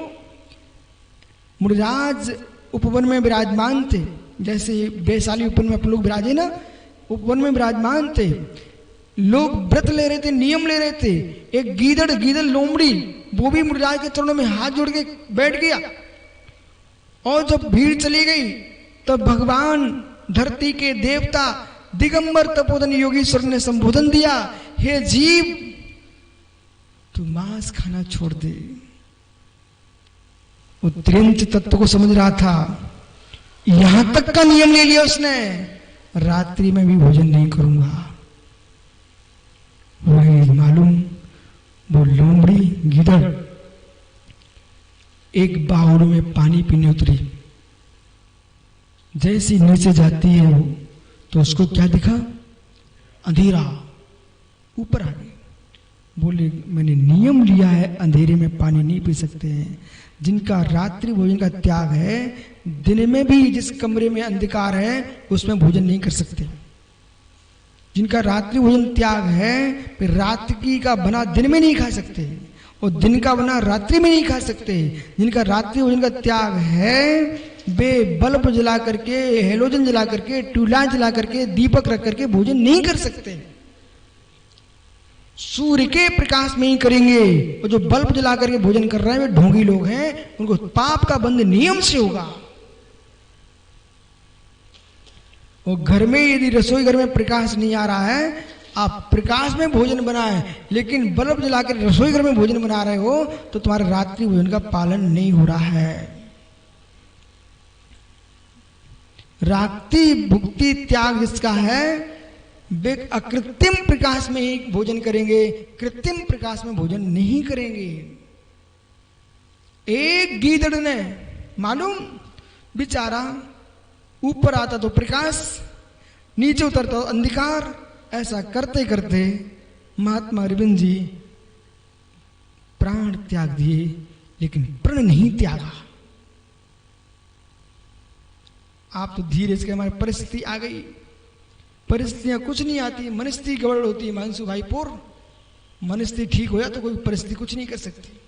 मुनिराज उपवन में विराजमान थे, जैसे वैशाली उपवन में अपन लोग विराजे ना, उपवन में विराजमान थे। लोग व्रत ले रहे थे, नियम ले रहे थे। एक गीदड़ लोमड़ी वो भी मुनिराज के चरणों में हाथ जोड़ के बैठ गया। और जब भीड़ चली गई तब भगवान धरती के देवता दिगंबर तपोधन योगीश्वर ने संबोधन दिया, हे जीव तू मांस खाना छोड़ दे। वो त्रिंच तत्व को समझ रहा था, यहां तक का नियम ले लिया उसने, रात्रि में भी भोजन नहीं करूंगा। वही मालूम वो लोमड़ी गीदड़ एक बावड़ में पानी पीने उतरी। जैसी नीचे जाती है वो, तो उसको क्या दिखा? अंधेरा। ऊपर आ गई, बोले मैंने नियम लिया है अंधेरे में पानी नहीं पी सकते हैं। जिनका रात्रि भोजन का त्याग है, दिन में भी जिस कमरे में अंधकार है उसमें भोजन नहीं कर सकते। जिनका रात्रि भोजन त्याग है, फिर रात्रि का बना दिन में नहीं खा सकते और दिन का बना रात्रि में नहीं खा सकते। जिनका रात्रि भोजन का त्याग है, वे बल्ब जला करके, हेलोजन जला करके, ट्यूबलाइट जला करके, दीपक रख करके भोजन नहीं कर सकते। सूर्य के प्रकाश में ही करेंगे। और जो बल्ब जला करके भोजन कर रहे हैं वे ढोंगी लोग हैं, उनको पाप का बंध नियम से होगा। और घर में यदि रसोई घर में प्रकाश नहीं आ रहा है, आप प्रकाश में भोजन बनाए लेकिन बल्ब जलाकर रसोई घर में भोजन बना रहे हो, तो तुम्हारे रात्रि भोजन का पालन नहीं हो रहा है। रात्रि भुक्ति त्याग जिसका है, वे अकृत्रिम प्रकाश में ही भोजन करेंगे, कृत्रिम प्रकाश में भोजन नहीं करेंगे। एक गीदड़ ने मालूम, बेचारा ऊपर आता तो प्रकाश, नीचे उतरता तो अंधकार। ऐसा करते करते महात्मा अरविंद जी प्राण त्याग दिए, लेकिन प्रण नहीं त्यागा। आप तो धीरे से, हमारी परिस्थिति आ गई, परिस्थितियां कुछ नहीं आती, मनस्थिति गड़बड़ होती है। मानसू भाई पुर, मनस्थिति ठीक हो या तो कोई परिस्थिति कुछ नहीं कर सकती।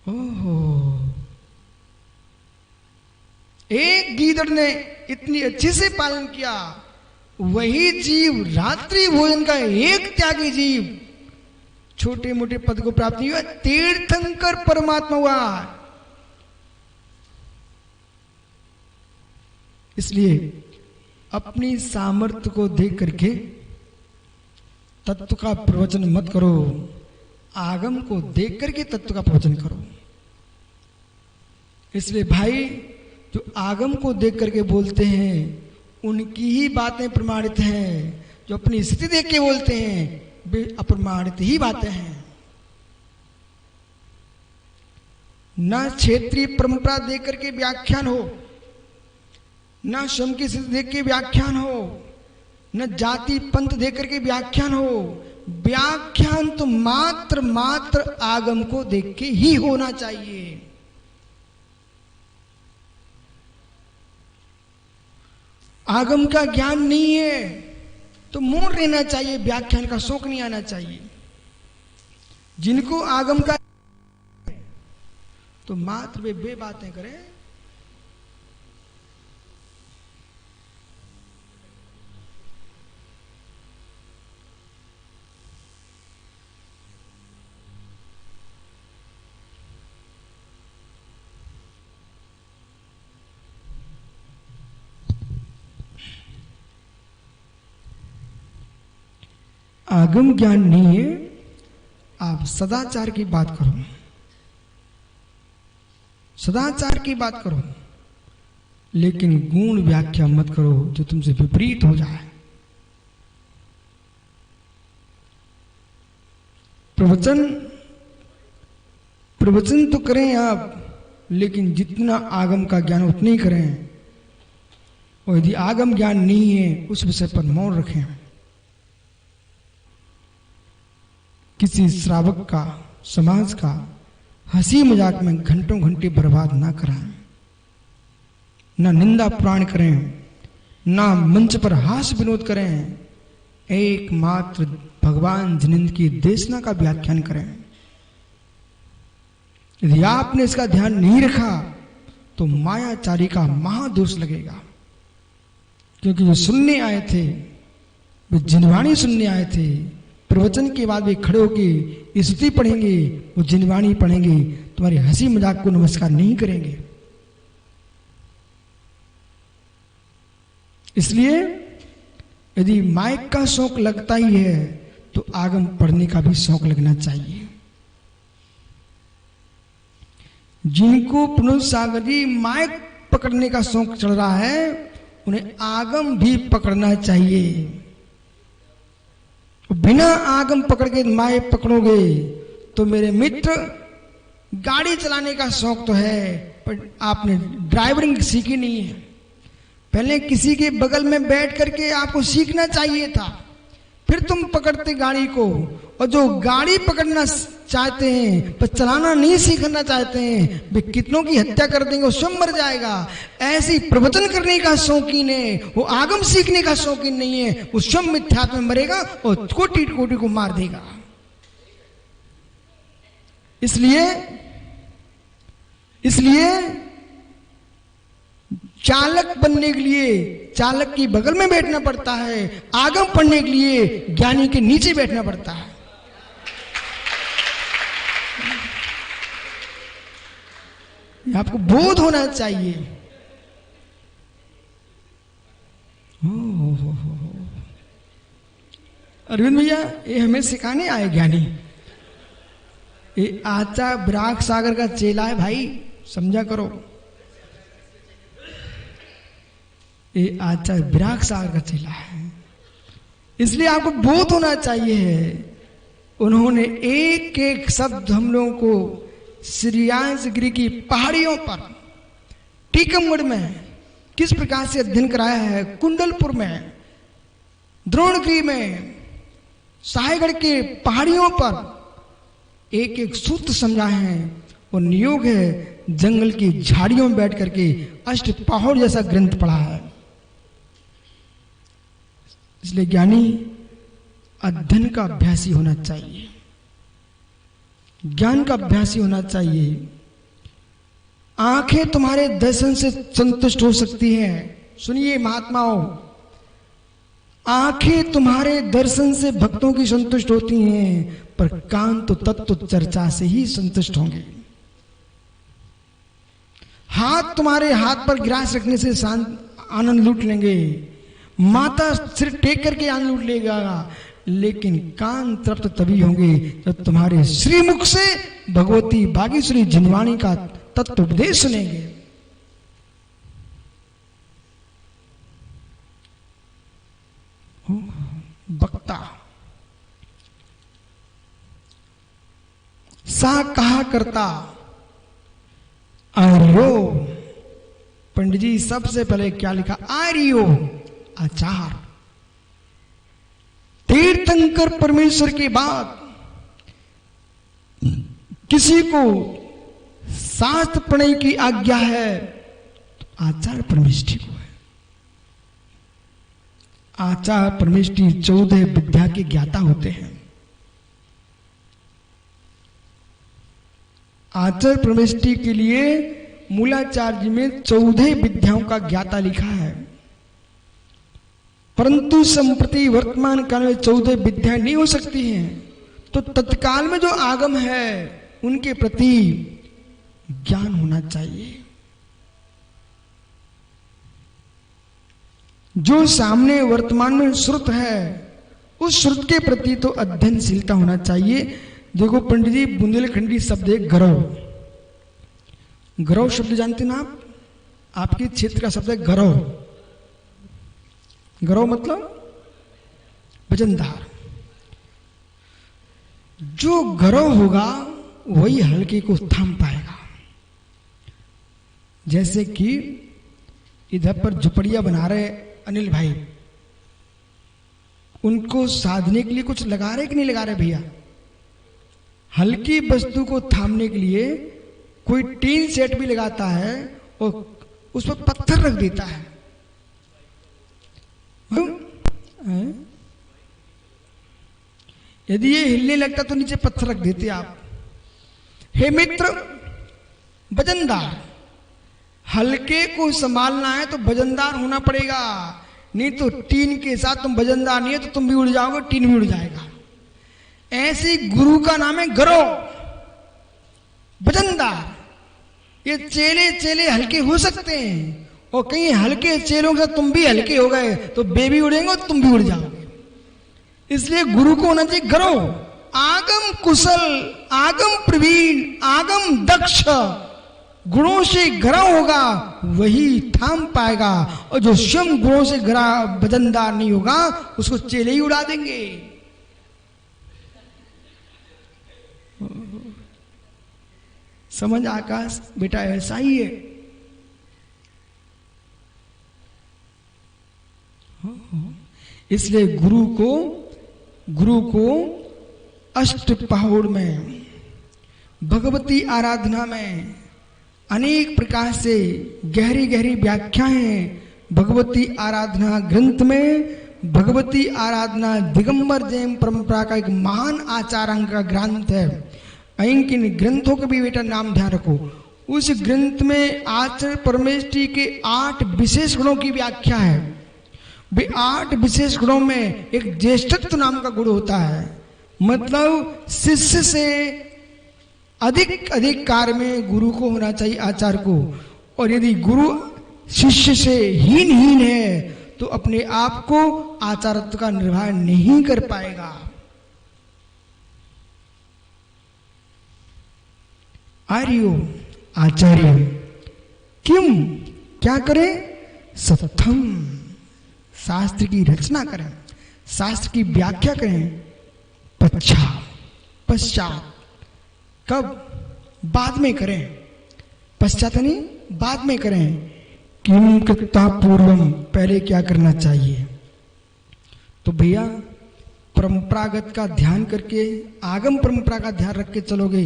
ओहो, एक गीदड़ ने इतनी अच्छे से पालन किया, वही जीव रात्रि भोजन का एक त्यागी जीव छोटे मोटे पद को प्राप्त नहीं हुआ, तीर्थंकर परमात्मा हुआ। इसलिए अपनी सामर्थ्य को देख करके तत्व का प्रवचन मत करो, आगम को देख करके तत्व का प्रवचन करो। इसलिए भाई, जो आगम को देख करके बोलते हैं उनकी ही बातें प्रमाणित हैं, जो अपनी स्थिति देख के बोलते हैं वे अप्रमाणित ही बातें हैं। न क्षेत्रीय परंपरा देख करके व्याख्यान हो, न स्वयं की स्थिति देख के व्याख्यान हो, न जाति पंथ देख करके व्याख्यान हो। व्याख्यान तो मात्र मात्र आगम को देख के ही होना चाहिए। आगम का ज्ञान नहीं है तो मौन रहना चाहिए, व्याख्यान का शौक नहीं आना चाहिए। जिनको आगम का तो मात्र वे बातें करें। आगम ज्ञान नहीं है, आप सदाचार की बात करो, सदाचार की बात करो, लेकिन गुण व्याख्या मत करो जो तुमसे विपरीत हो जाए। प्रवचन तो करें आप, लेकिन जितना आगम का ज्ञान उतना ही करें। और यदि आगम ज्ञान नहीं है, उस विषय पर मौन रखें। किसी श्रावक का, समाज का हंसी मजाक में घंटों घंटे बर्बाद ना कराएं, ना निंदा पुराण करें, ना मंच पर हास्य विनोद करें। एकमात्र भगवान जिनेंद्र की देशना का व्याख्यान करें। यदि आपने इसका ध्यान नहीं रखा तो मायाचारी का महादोष लगेगा। क्योंकि जो सुनने आए थे वे जिनवाणी सुनने आए थे, प्रवचन के बाद वे खड़े होकर स्तुति पढ़ेंगे, वो जिनवाणी पढ़ेंगे, तुम्हारी हंसी मजाक को नमस्कार नहीं करेंगे। इसलिए यदि माइक का शौक लगता ही है तो आगम पढ़ने का भी शौक लगना चाहिए। जिनको पुनः सागर जी माइक पकड़ने का शौक चल रहा है, उन्हें आगम भी पकड़ना चाहिए। बिना आगम पकड़ के माए पकड़ोगे तो मेरे मित्र, गाड़ी चलाने का शौक तो है पर आपने ड्राइविंग सीखी नहीं है। पहले किसी के बगल में बैठ करके आपको सीखना चाहिए था, फिर तुम पकड़ते गाड़ी को। और जो गाड़ी पकड़ना चाहते हैं पर चलाना नहीं सीखना चाहते हैं, वे कितनों की हत्या कर देंगे, वो स्वयं मर जाएगा। ऐसी प्रवचन करने का शौकीन है, वो आगम सीखने का शौकीन नहीं है, वो स्वयं मिथ्यात्व में मरेगा और कोटि कोटि को मार देगा। इसलिए चालक बनने के लिए चालक की बगल में बैठना पड़ता है, आगम पढ़ने के लिए ज्ञानी के नीचे बैठना पड़ता है। आपको बोध होना चाहिए। हो। अरविंद भैया ये हमें सिखाने आए ज्ञानी। ये आचा विराग सागर का चेला है भाई, समझा करो। ये आचा विराग सागर का चेला है, इसलिए आपको बोध होना चाहिए। उन्होंने एक एक शब्द हम लोगों को श्रीयांशगिरी की पहाड़ियों पर, टीकमगढ़ में किस प्रकार से अध्ययन कराया है, कुंडलपुर में, द्रोणगिरी में, साहेगढ़ के पहाड़ियों पर एक एक सूत्र समझाए हैं। और नियोग है जंगल की झाड़ियों में बैठ करके अष्टपहर जैसा ग्रंथ पढ़ा है। इसलिए ज्ञानी अध्ययन का अभ्यासी होना चाहिए, ज्ञान का अभ्यासी होना चाहिए। आंखें तुम्हारे दर्शन से संतुष्ट हो सकती हैं। सुनिए महात्माओं, आंखें तुम्हारे दर्शन से भक्तों की संतुष्ट होती हैं, पर कान तो तत्व चर्चा से ही संतुष्ट होंगे। हाथ तुम्हारे हाथ पर गिलास रखने से आनंद लूट लेंगे, माता सिर टेक करके आनंद लूट लेगा, लेकिन कान तृप्त तभी होंगे जब तुम्हारे श्रीमुख से भगवती भागीश्वरी जिनवाणी का तत्व उपदेश सुनेंगे। वक्ता सा कहा करता आर्यो। पंडित जी सबसे पहले क्या लिखा? आर्यो, आचार। तीर्थंकर परमेश्वर के बाद किसी को शास्त्र पढ़ने की आज्ञा है तो आचार्य परमेष्ठी को है। आचार्य परमेष्ठी 14 विद्या के ज्ञाता होते हैं। आचार्य परमेष्ठी के लिए मूलाचार्य जी में 14 विद्याओं का ज्ञाता लिखा है, परंतु संप्रति वर्तमान काल में 14 विद्याएं नहीं हो सकती हैं। तो तत्काल में जो आगम है उनके प्रति ज्ञान होना चाहिए। जो सामने वर्तमान में श्रुत है उस श्रुत के प्रति तो अध्ययनशीलता होना चाहिए। देखो पंडित जी, बुंदेलखंडी शब्द है गरौ। गरौ शब्द जानते ना आप? आपके क्षेत्र का शब्द है गरौ। गरौ मतलब वजनदार। जो गरौ होगा वही हल्के को थाम पाएगा। जैसे कि इधर पर झुपड़िया बना रहे अनिल भाई, उनको साधने के लिए कुछ लगा रहे कि नहीं लगा रहे भैया? हल्की वस्तु को थामने के लिए कोई टीन सेट भी लगाता है और उस पर पत्थर रख देता है। यदि ये हिलने लगता तो नीचे पत्थर रख देते आप। हे मित्र, वजनदार, हल्के को संभालना है तो वजनदार होना पड़ेगा, नहीं तो टीन के साथ तुम वजनदार नहीं है तो तुम भी उड़ जाओगे, टीन भी उड़ जाएगा। ऐसे गुरु का नाम है गरौ, वजनदार। ये चेले हल्के हो सकते हैं और कहीं हल्के चेलों के साथ तुम भी हल्के हो गए तो बेबी उड़ेंगे और तुम भी उड़ जाओगे। इसलिए गुरु को होना चाहिए गरौ, आगम कुशल, आगम प्रवीण, आगम दक्ष। गुणों से घरा होगा वही थाम पाएगा, और जो स्वयं गुणों से घरा वजनदार नहीं होगा उसको चेले ही उड़ा देंगे। समझ आकाश बेटा, ऐसा ही है। इसलिए गुरु को अष्ट पहौड़ में, भगवती आराधना में अनेक प्रकार से गहरी गहरी व्याख्याएं, भगवती आराधना ग्रंथ में, भगवती आराधना दिगंबर जैन परंपरा का एक महान आचारांक का ग्रंथ है। इन ग्रंथों के भी बेटा नाम ध्यान रखो। उस ग्रंथ में आचार्य परमेष्ठी के 8 विशेष गुणों की व्याख्या है। वे 8 विशेष गुणों में एक ज्येष्ठत्व नाम का गुण होता है, मतलब शिष्य से अधिक कार्य में गुरु को होना चाहिए, आचार्य को। और यदि गुरु शिष्य से हीन है तो अपने आप को आचार्यत्व का निर्वाह नहीं कर पाएगा। आर्यो आचार्य किम, क्या करें? सत्थम, शास्त्र की रचना करें, शास्त्र की व्याख्या करें। पश्चात, कब? बाद में करें। पश्चात नहीं, बाद में करें। किम कृता पूर्वम, पहले क्या करना चाहिए? तो भैया परंपरागत का ध्यान करके, आगम परंपरा का ध्यान रख के चलोगे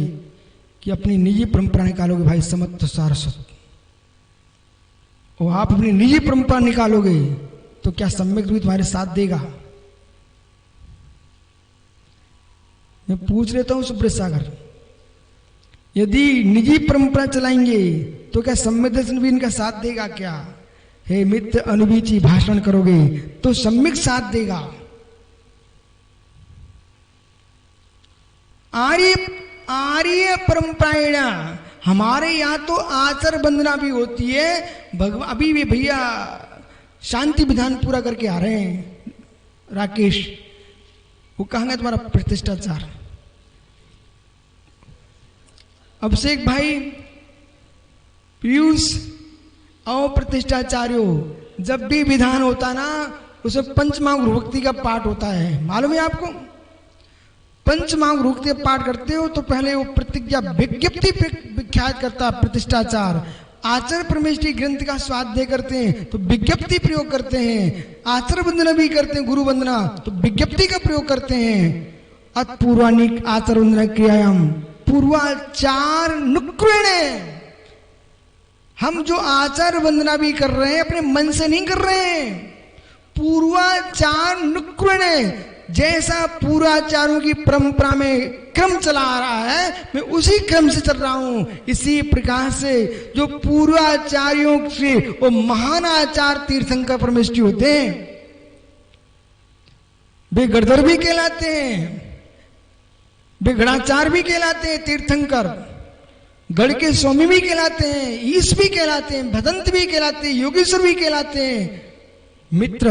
कि अपनी निजी परंपरा निकालोगे भाई, समत्व सारस्वत, और आप अपनी निजी परंपरा निकालोगे तो क्या सम्यक भी तुम्हारे साथ देगा? मैं पूछ लेता हूं सुब्रत सागर, यदि निजी परंपरा चलाएंगे तो क्या सम्यक दर्शन भी इनका साथ देगा क्या? हे मित्र, अनुबीची भाषण करोगे तो सम्यक साथ देगा। आर्य परंपराएण, हमारे यहाँ तो आचार वंदना भी होती है। भगवान अभी भी भैया शांति विधान पूरा करके आ रहे हैं राकेश, वो कहेंगे तुम्हारा प्रतिष्ठाचार। अभिषेक भाई, पीयूष और प्रतिष्ठाचार्यो, जब भी विधान होता ना उसमें पंचमांग भक्ति का पाठ होता है, मालूम है आपको? पंचमांग भक्ति का पाठ करते हो तो पहले वो प्रतिज्ञा विज्ञप्ति विख्यात करता प्रतिष्ठाचार। आचार्य परमेष्ठी ग्रंथ का स्वाध्याय करते हैं तो विज्ञप्ति प्रयोग करते हैं। आचार्य वंदना भी करते हैं, गुरु वंदना, तो विज्ञप्ति का प्रयोग करते हैं। अतपूर्वानिक आचार्य वंदना क्रियायाम पूर्वाचार नुक्रेणे, हम जो आचार्य वंदना भी कर रहे हैं अपने मन से नहीं कर रहे हैं। पूर्वाचार नुक्रेणे, जैसा पूर्वाचारों की परंपरा में क्रम चला आ रहा है मैं उसी क्रम से चल रहा हूं। इसी प्रकार से जो पूर्वाचार्यों से वो महान आचार्य तीर्थंकर परमेष्ठी होते हैं, वे गणधर भी कहलाते हैं, वे गणाचार्य भी कहलाते हैं, तीर्थंकर गढ़ के स्वामी भी कहलाते हैं, ईश भी कहलाते हैं, भदंत भी कहलाते हैं, योगेश्वर भी कहलाते हैं। मित्र,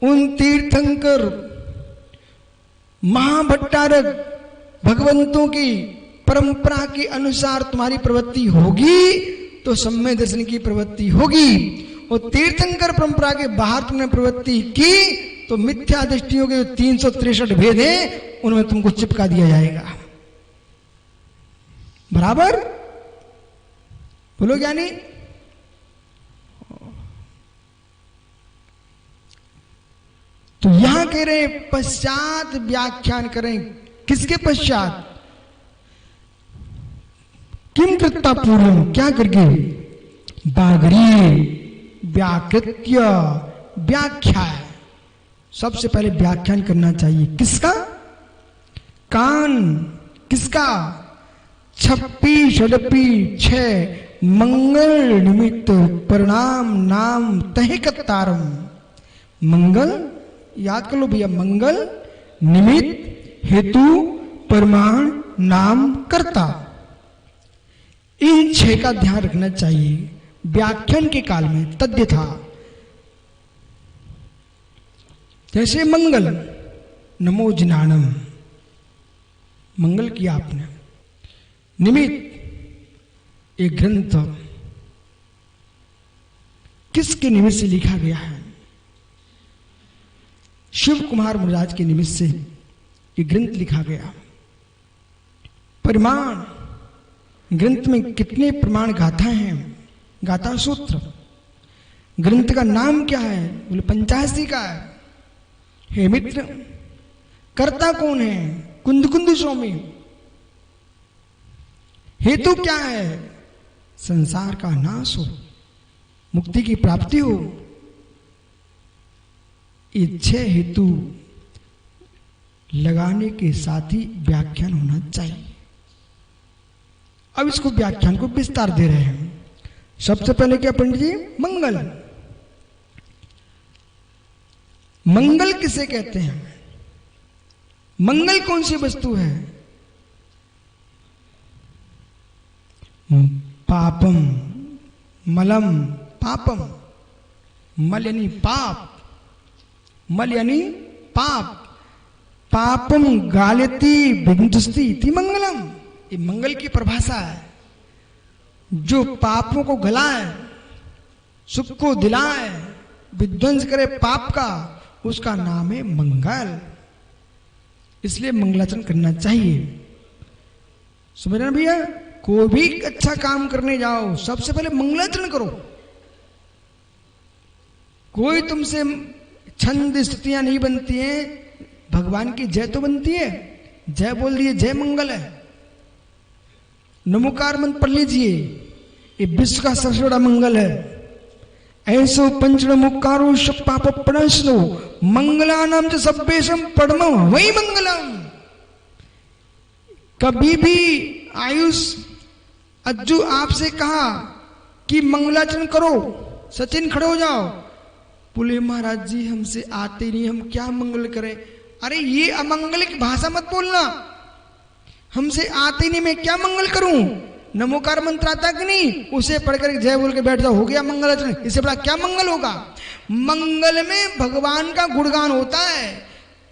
उन तीर्थंकर महाभट्टारक भगवंतों की परंपरा के अनुसार तुम्हारी प्रवृत्ति होगी तो सम्यक दर्शन की प्रवृत्ति होगी, और तीर्थंकर परंपरा के बाहर तुमने प्रवृत्ति की तो मिथ्या दृष्टियों के 363 भेद हैं उनमें तुमको चिपका दिया जाएगा। बराबर बोलो ज्ञानी। तो यहां कह रहे पश्चात व्याख्यान करें। किसके पश्चात? किम कृत्ता पूर्वम, क्या करके? बागरी व्याकृत्य, व्याख्या, सबसे पहले व्याख्यान करना चाहिए। किसका? कान। किसका? 26 षडपी 6 मंगल निमित्त परिणाम नाम तहिकतारम। मंगल याद कर लो भैया, मंगल निमित्त हेतु परिमाण नाम कर्ता, इन 6 का ध्यान रखना चाहिए व्याख्यान के काल में। तद्य था जैसे मंगल, नमो जिनानम, मंगल किया आपने। निमित्त, एक ग्रंथ किसके निमित्त से लिखा गया है? शिव कुमार महाराज के निमित्त से ये ग्रंथ लिखा गया। प्रमाण ग्रंथ में कितने प्रमाण गाथा हैं, गाथा सूत्र। ग्रंथ का नाम क्या है? बोले पंचासी का है। हे मित्र, कर्ता कौन है? कुंद कुंद स्वामी। हेतु क्या है? संसार का नाश हो, मुक्ति की प्राप्ति हो। ये 6 हेतु लगाने के साथ ही व्याख्यान होना चाहिए। अब इसको व्याख्यान को विस्तार दे रहे हैं। सबसे पहले क्या पंडित जी? मंगल। मंगल किसे कहते हैं? मंगल कौन सी वस्तु है? पापम मलम पापम। मल यानी पाप, मल यानी पाप। पापम गालती विध्वस्ति इति मंगलम। ये मंगल की परिभाषा है। जो पापों को गलाए, सुख को दिलाए, विध्वंस करे पाप का, उसका नाम है मंगल। इसलिए मंगलाचरण करना चाहिए। समझ रहे भैया? कोई भी अच्छा काम करने जाओ, सबसे पहले मंगलाचरण करो। कोई तुमसे छंद स्तुतियां नहीं बनती हैं, भगवान की जय तो बनती है। जय बोल दिए, जय मंगल है। नमोकार मंत्र पढ़ लीजिए, ये विश्व का सबसे बड़ा मंगल है। ऐसो पंचनमुकारो सब पाप प्रणश्नो मंगलानाम च सब्बेशम परमं वही मंगलम। कभी भी आयुष अज्जू आपसे कहा कि मंगलाचरण करो, सचिन खड़े हो जाओ, बोले महाराज जी हमसे आते नहीं, हम क्या मंगल करें। अरे ये अमंगल की भाषा मत बोलना। हमसे आते नहीं, मैं क्या मंगल करूं? नमोकार मंत्र आता कि नहीं? उसे पढ़कर जय बोल के बैठ जाओ, हो गया मंगलाचरण। इससे बड़ा क्या मंगल होगा? मंगल में भगवान का गुणगान होता है।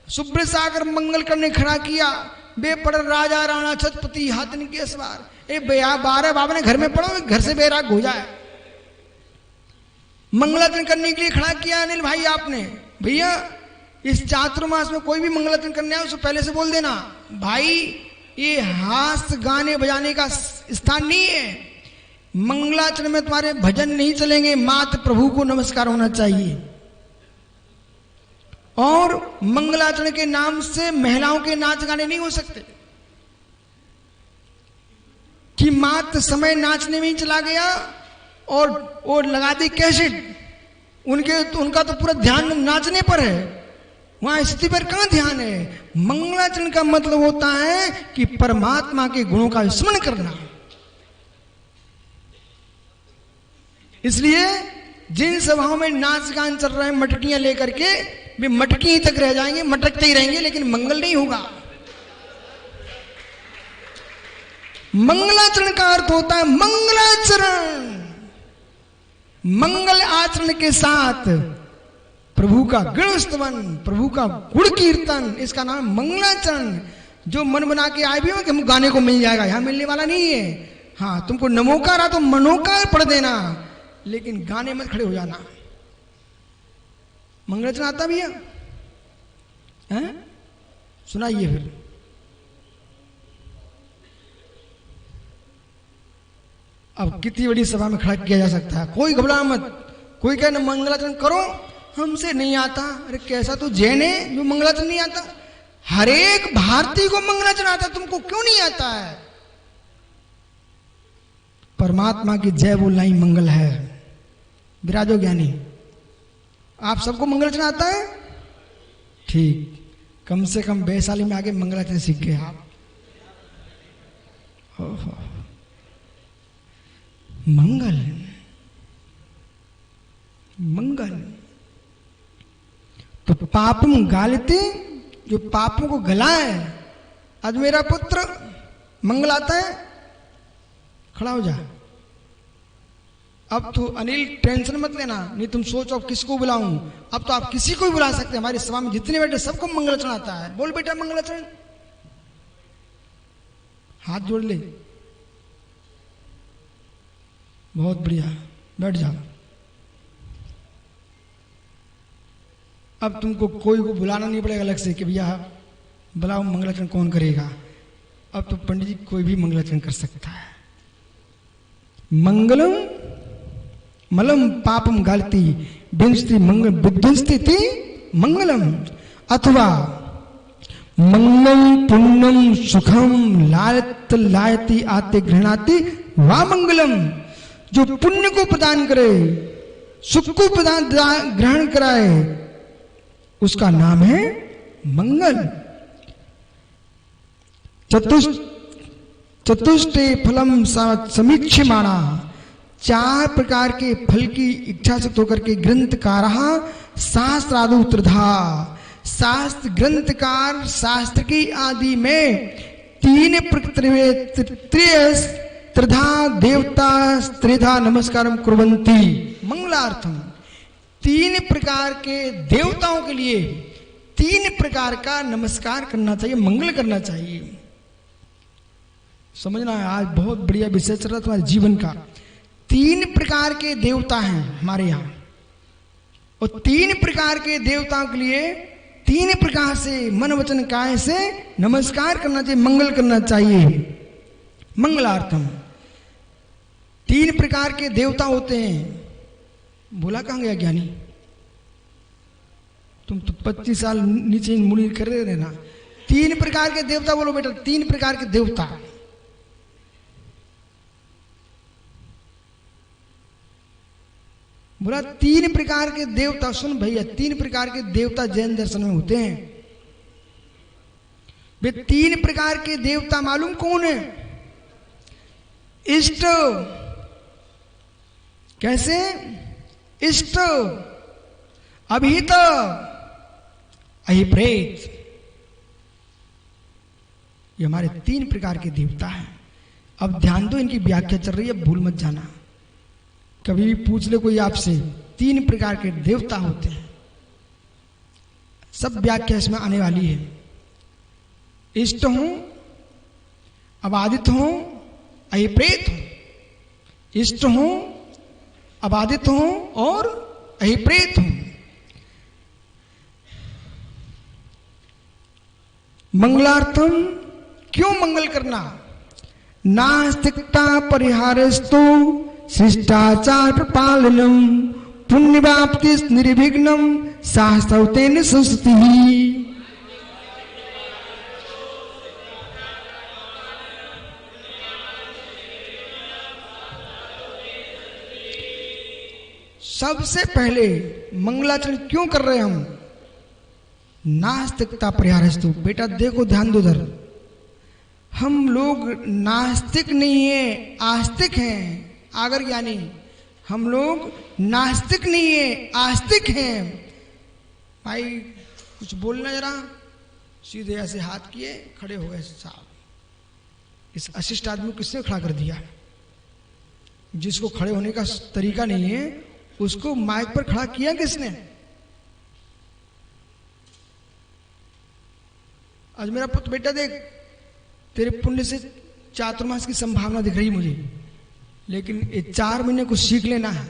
शुभ्र सागर मंगल करने खड़ा किया, बेपड़ राजा राणा छत्रपति हाथन के सवार। 12 बाबा ने घर में पढ़ो, घर से बैराग हो जाए। मंगलाचरण करने के लिए खड़ा किया अनिल भाई आपने। भैया इस चातुर्मास में कोई भी मंगलाचरण करने आए उसको पहले से बोल देना, भाई ये हास्य गाने बजाने का स्थान नहीं है। मंगलाचरण में तुम्हारे भजन नहीं चलेंगे, मात्र प्रभु को नमस्कार होना चाहिए। और मंगलाचरण के नाम से महिलाओं के नाच गाने नहीं हो सकते कि मात्र समय नाचने में ही चला गया और लगा दी कैसेट। उनका तो पूरा ध्यान नाचने पर है, वहां स्थिति पर कहां ध्यान है। मंगलाचरण का मतलब होता है कि परमात्मा के गुणों का स्मरण करना। इसलिए जिन सभाओं में नाच गान चल रहे हैं मटकियां लेकर के, वे मटकी ही तक रह जाएंगे, मटकते ही रहेंगे, लेकिन मंगल नहीं होगा। मंगलाचरण का अर्थ होता है मंगलाचरण। मंगल आचरण के साथ प्रभु का गुण स्तवन, प्रभु का गुण कीर्तन, इसका नाम मंगलाचरण। जो मन बना के आए भी हो कि हम गाने को मिल जाएगा, यहां मिलने वाला नहीं है। हाँ, तुमको नमोकार आ तो मनोकार पढ़ देना, लेकिन गाने मत खड़े हो जाना। मंगलाचरण आता भैया? सुनाइए फिर। अब कितनी बड़ी सभा में खड़ा किया जा सकता है? कोई घबरा मत। कोई कहे ना मंगलाचरण करो, हमसे नहीं आता। अरे कैसा तू जैन है जो मंगलाचरण नहीं आता? हर एक भारतीय को मंगलाचरण आता, तुमको क्यों नहीं आता है? परमात्मा की जय बोलना ही मंगल है। विराजो ज्ञानी, आप सबको मंगलाचरण आता है? ठीक, कम से कम वैशाली में आके मंगलाचरण सीख गए आप। मंगल मंगल तो पापम गालते, जो पापों को गलाए। आज मेरा पुत्र मंगल आता है, खड़ा हो जा। अब तो अनिल टेंशन मत लेना, नहीं तुम सोचो अब किसको बुलाऊं। अब तो आप किसी को भी बुला सकते हैं। हमारी सभा में जितने बैठे सबको मंगलाचरण आता है। बोल बेटा मंगलाचरण, हाथ जोड़ ले। बहुत बढ़िया, बैठ जाओ। अब तुमको कोई को बुलाना नहीं पड़ेगा अलग से कि भैया बुलाओ, मंगलाचरण कौन करेगा। अब तो पंडित जी कोई भी मंगलाचरण कर सकता है। मंगलम मलम पापम गालती विंशति मंगल बुद्धिस्ति थी मंगलम, अथवा मंगलम पुण्यम सुखम लायत लायती आते घृणाती वा मंगलम। जो पुण्य को प्रदान करे, सुख को प्रदान ग्रहण कराए, उसका नाम है मंगल। चतुष्टे फलम समीक्षमाणा, 4 प्रकार के फल की इच्छा से होकर के ग्रंथकार शास्त्रादु त्रिधा, शास्त्र ग्रंथकार शास्त्र की आदि में 3 त्रिधा देवता त्रिधा नमस्कारम कुर्वन्ति मंगलार्थम। 3 प्रकार के देवताओं के लिए 3 प्रकार का नमस्कार करना चाहिए, मंगल करना चाहिए। समझना है, आज बहुत बढ़िया विषय चल रहा है तुम्हारे जीवन का। 3 प्रकार के देवता हैं हमारे यहाँ, और 3 प्रकार के देवताओं के लिए 3 प्रकार से मन वचन काय से नमस्कार करना चाहिए, मंगल करना चाहिए। मंगलार्थम 3 प्रकार के देवता होते हैं। बोला कहाँ गया ज्ञानी? तुम तो 25 साल नीचे मुनि कर रहे ना। 3 प्रकार के देवता बोलो बेटा, 3 प्रकार के देवता। बोला 3 प्रकार के देवता। सुन भैया, 3 प्रकार के देवता जैन दर्शन में होते हैं। वे 3 प्रकार के देवता मालूम कौन है? इष्ट, कैसे? इष्ट, अभिहित, अहिप्रेत। ये हमारे 3 प्रकार के देवता हैं। अब ध्यान दो, इनकी व्याख्या चल रही है, भूल मत जाना। कभी भी पूछ ले कोई आपसे, 3 प्रकार के देवता होते हैं, सब व्याख्या इसमें आने वाली है। इष्ट हूं, अबाधित हूं, अहिप्रेत हूं। इष्ट हूं, अबाधित हूं और अहिप्रेत हूं। मंगलार्थम, क्यों मंगल करना? नास्तिकता परिहारस्तु शिष्टाचार प्रपालनम पुण्यवाप्ति निर्विघ्नम शास्त्रौतेन संस्थितिः। सबसे पहले मंगलाचरण क्यों कर रहे हैं हम? नास्तिकता परिहारस्तु। बेटा देखो, ध्यान दो इधर। हम लोग नास्तिक नहीं है, आस्तिक हैं। आगर ज्ञानी, हम लोग नास्तिक नहीं है, आस्तिक हैं। भाई कुछ बोलना जरा। सीधे ऐसे हाथ किए, खड़े हो गए साहब। इस अशिष्ट आदमी को किसने खड़ा कर दिया? जिसको खड़े होने का तरीका नहीं है, उसको माइक पर खड़ा किया किसने? आज मेरा पुत्र, बेटा देख, तेरे पुण्य से चातुर्मास की संभावना दिख रही मुझे, लेकिन ये 4 महीने को सीख लेना है।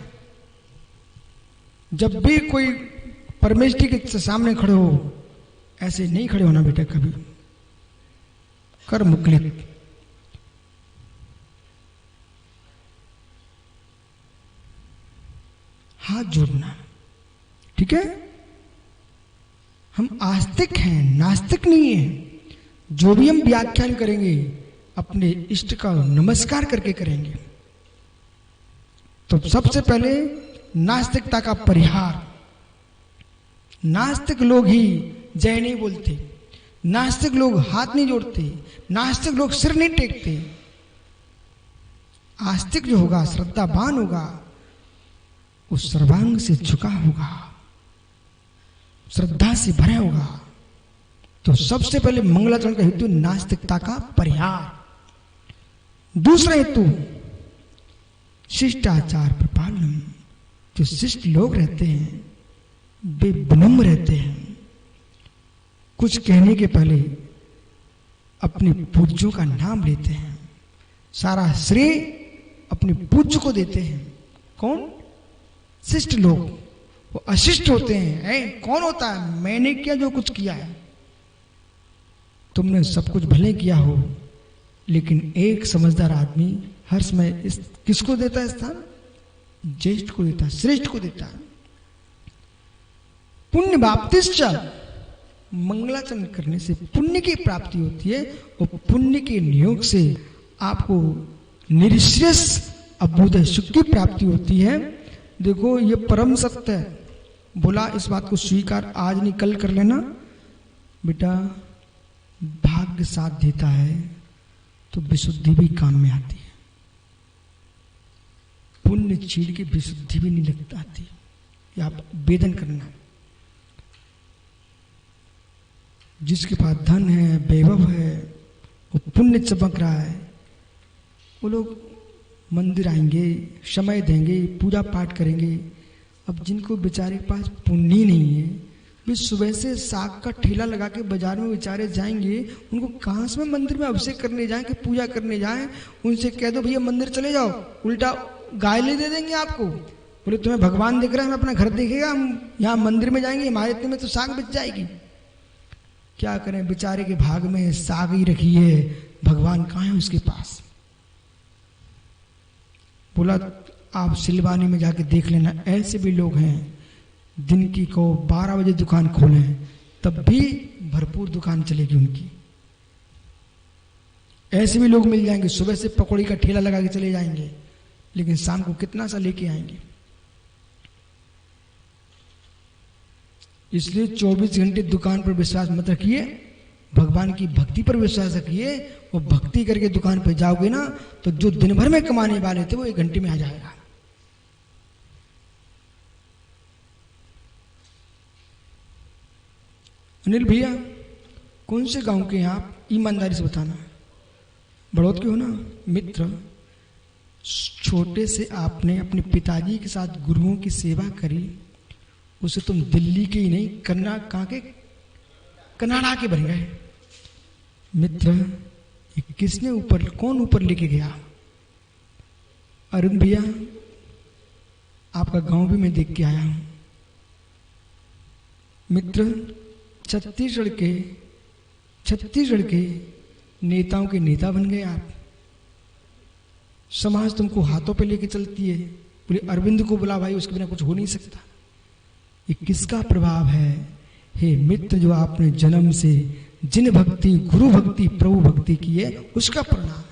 जब भी कोई परमेष्ठी के सामने खड़े हो, ऐसे नहीं खड़े होना बेटा कभी। कर मुक्लित। हाथ जोड़ना, ठीक है? हम आस्तिक हैं, नास्तिक नहीं है। जो भी हम व्याख्यान करेंगे, अपने इष्ट का नमस्कार करके करेंगे। तो सबसे पहले नास्तिकता का परिहार। नास्तिक लोग ही जय नहीं बोलते, नास्तिक लोग हाथ नहीं जोड़ते, नास्तिक लोग सिर नहीं टेकते। आस्तिक जो होगा, श्रद्धावान होगा, उस सर्वांग से झुका होगा, श्रद्धा से भरा होगा। तो सबसे पहले मंगलाचरण का हेतु नास्तिकता का परिहार। दूसरा हेतु शिष्टाचार प्रपालन। जो शिष्ट लोग रहते हैं, वे विनम्र रहते हैं। कुछ कहने के पहले अपने पूज्यों का नाम लेते हैं, सारा श्रेय अपने पूज्य को देते हैं। कौन? शिष्ट लोग। वो अशिष्ट होते हैं। कौन होता है? मैंने क्या जो कुछ किया है, तुमने सब कुछ भले किया हो, लेकिन एक समझदार आदमी हर समय इस किसको देता है स्थान? ज्येष्ठ को देता है, श्रेष्ठ को देता है। पुण्य वाप्तिश्च, मंगलाचरण करने से पुण्य की प्राप्ति होती है और पुण्य के नियोग से आपको निश्रेष अभ्युदय सुख की प्राप्ति होती है। देखो ये परम सत्य है। बोला इस बात को स्वीकार आज नहीं कल कर लेना बेटा। भाग्य साथ देता है तो विशुद्धि भी काम में आती है। पुण्य चीड़ के विशुद्धि भी नहीं लगता आती। ये आप वेदन करना। जिसके पास धन है, वैभव है, वो पुण्य चमक रहा है, वो लोग मंदिर आएंगे, समय देंगे, पूजा पाठ करेंगे। अब जिनको बेचारे के पास पुण्य ही नहीं है, वे सुबह से साग का ठेला लगा के बाजार में बेचारे जाएंगे। उनको कहाँ से मंदिर में अभिषेक करने जाएं कि पूजा करने जाएं? उनसे कह दो भैया मंदिर चले जाओ, उल्टा गाय ले दे देंगे आपको। बोले तुम्हें भगवान दिख रहा है, हम अपना घर देखेगा, हम यहाँ मंदिर में जाएंगे, हमारे इतने में तो साग बिक जाएगी। क्या करें, बेचारे के भाग में साग ही रखी है, भगवान कहाँ है उसके पास। बोला आप सिलवानी में जाके देख लेना, ऐसे भी लोग हैं दिन की को 12 बजे दुकान खोलें तब भी भरपूर दुकान चलेगी उनकी। ऐसे भी लोग मिल जाएंगे, सुबह से पकौड़ी का ठेला लगा के चले जाएंगे, लेकिन शाम को कितना सा लेके आएंगे। इसलिए 24 घंटे दुकान पर विश्वास मत रखिए, भगवान की भक्ति पर विश्वास रखिए। और भक्ति करके दुकान पर जाओगे ना तो जो दिन भर में कमाने वाले थे वो 1 घंटे में आ जाएगा। अनिल भैया कौन से गांव के हैं आप? ईमानदारी से बताना। बड़ौद के हो ना? मित्र, छोटे से आपने अपने पिताजी के साथ गुरुओं की सेवा करी, उसे तुम दिल्ली के ही नहीं कहाँ के कनाडा के बन गए। मित्र, ये किसने ऊपर, कौन ऊपर लेके गया? अरुण भैया आपका गांव भी मैं देख के आया हूं। मित्र, छत्तीसगढ़ के नेताओं के नेता बन गए आप। समाज तुमको हाथों पे लेके चलती है। बोले अरविंद को बुला भाई, उसके बिना कुछ हो नहीं सकता। ये किसका प्रभाव है? हे मित्र, जो आपने जन्म से जिन भक्ति, गुरु भक्ति, प्रभु भक्ति की है उसका परिणाम है।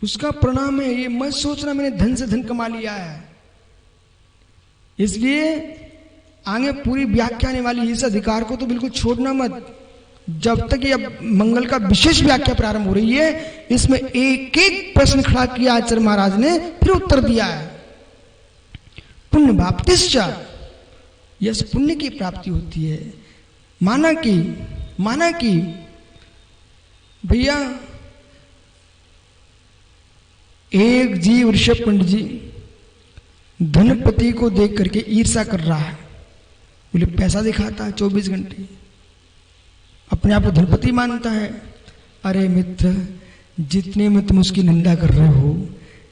उसका परिणाम है। ये मत सोचना मैंने धन से धन कमा लिया है। इसलिए आगे पूरी व्याख्या आने वाली इस अधिकार को तो बिल्कुल छोड़ना मत। जब तक ये मंगल का विशेष व्याख्या प्रारंभ हो रही है, इसमें एक एक प्रश्न खड़ा किया आचार्य महाराज ने, फिर उत्तर दिया है। पुण्य वाप्तिश्च, यस पुण्य की प्राप्ति होती है। माना कि भैया एक जी ऋषभ पंडित जी धनपति को देख करके ईर्ष्या कर रहा है। बोले पैसा दिखाता है 24 घंटे, अपने आप को धनपति मानता है। अरे मित्र, जितने में तुम उसकी निंदा कर रहे हो,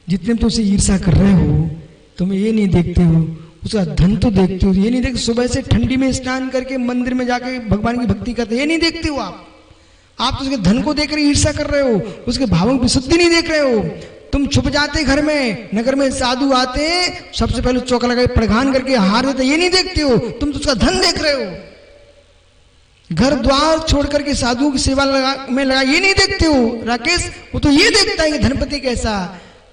जितने में तुम उसे ईर्ष्या कर रहे हो, तुम ये नहीं देखते हो उसका धन तो देखते हो। ये नहीं देखते सुबह से ठंडी में स्नान करके मंदिर में जाके भगवान की भक्ति करते, ये नहीं देखते हो आप तो उसके धन को देखकर ईर्ष्या कर रहे हो, उसके भावों की विशुद्धि नहीं देख रहे हो। तुम छुप जाते घर में, नगर में साधु आते, सबसे पहले चौका लगा प्रधान करके हार देते, ये नहीं देखते हो। तुम तो उसका धन देख रहे हो। घर द्वार छोड़ करके साधुओं की सेवा में लगा, ये नहीं देखते हो राकेश। वो तो ये देखता है कि धनपति कैसा।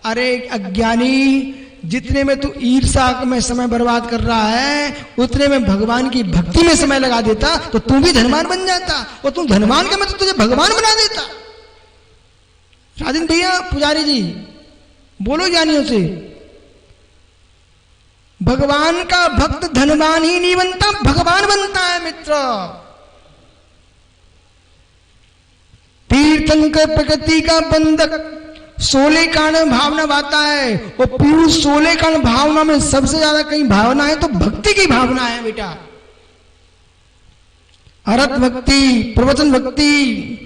अरे अज्ञानी, जितने में तू ईर्ष्या में समय बर्बाद कर रहा है, उतने में भगवान की भक्ति में समय लगा देता तो तू भी धनवान बन जाता। और तू धनवान का मतलब तुझे भगवान बना देता। राजन भैया, पुजारी जी, बोलो ज्ञानियों से, भगवान का भक्त धनवान ही नहीं बनता, भगवान बनता है मित्र। तीर्थंकर प्रकृति का बंधक 16 कारण भावना बाता है। और पूरी 16 कारण भावना में सबसे ज्यादा कहीं भावना है तो भक्ति की भावना है बेटा। अरत भक्ति, प्रवचन भक्ति,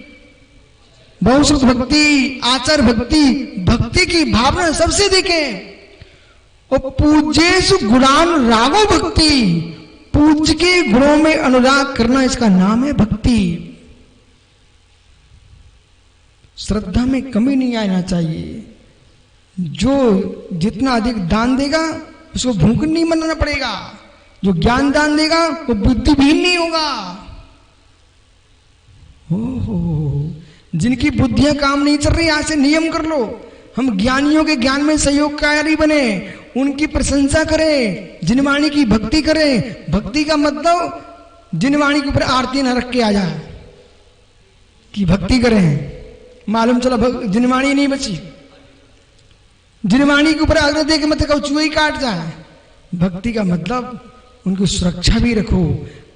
बहुश्रुत भक्ति, आचार भक्ति, भक्ति की भावना सबसे देखें। और पूज्येषु गुणान रागो भक्ति, पूज्य के गुणों में अनुराग करना, इसका नाम है भक्ति। श्रद्धा में कमी नहीं आना चाहिए। जो जितना अधिक दान देगा उसको भूख नहीं मनाना पड़ेगा। जो ज्ञान दान देगा वो बुद्धिहीन नहीं होगा। ओहो, जिनकी बुद्धियां काम नहीं चल रही, आज से नियम कर लो, हम ज्ञानियों के ज्ञान में सहयोगकारी बने, उनकी प्रशंसा करें, जिनवाणी की भक्ति करें। भक्ति का मतलब जिनवाणी के ऊपर आरती न रख के आ जाए कि भक्ति करें, मालूम चला जिनवाणी नहीं बची, जिनवाणी के ऊपर आग्रह दे के मत कहो चूहे ही काट जाए। भक्ति का मतलब उनकी सुरक्षा भी रखो,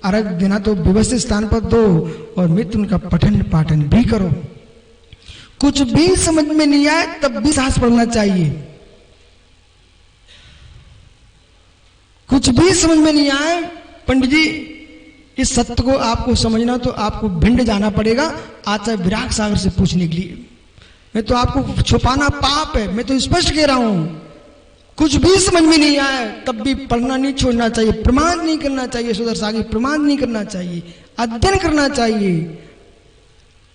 अर्घ देना तो व्यवस्थित स्थान पर दो और मित्र उनका पठन पाठन भी करो। कुछ भी समझ में नहीं आए तब भी साहस पढ़ना चाहिए। कुछ भी समझ में नहीं आए, पंडित जी इस सत्य को आपको समझना तो आपको भिंड जाना पड़ेगा, आज चाहे विराग सागर से पूछने के लिए। मैं तो आपको छुपाना पाप है, मैं तो स्पष्ट कह रहा हूं। कुछ भी समझ में नहीं आए तब भी पढ़ना नहीं छोड़ना चाहिए, प्रमाद नहीं करना चाहिए, सुधर सागी प्रमाद नहीं करना चाहिए, अध्ययन करना चाहिए।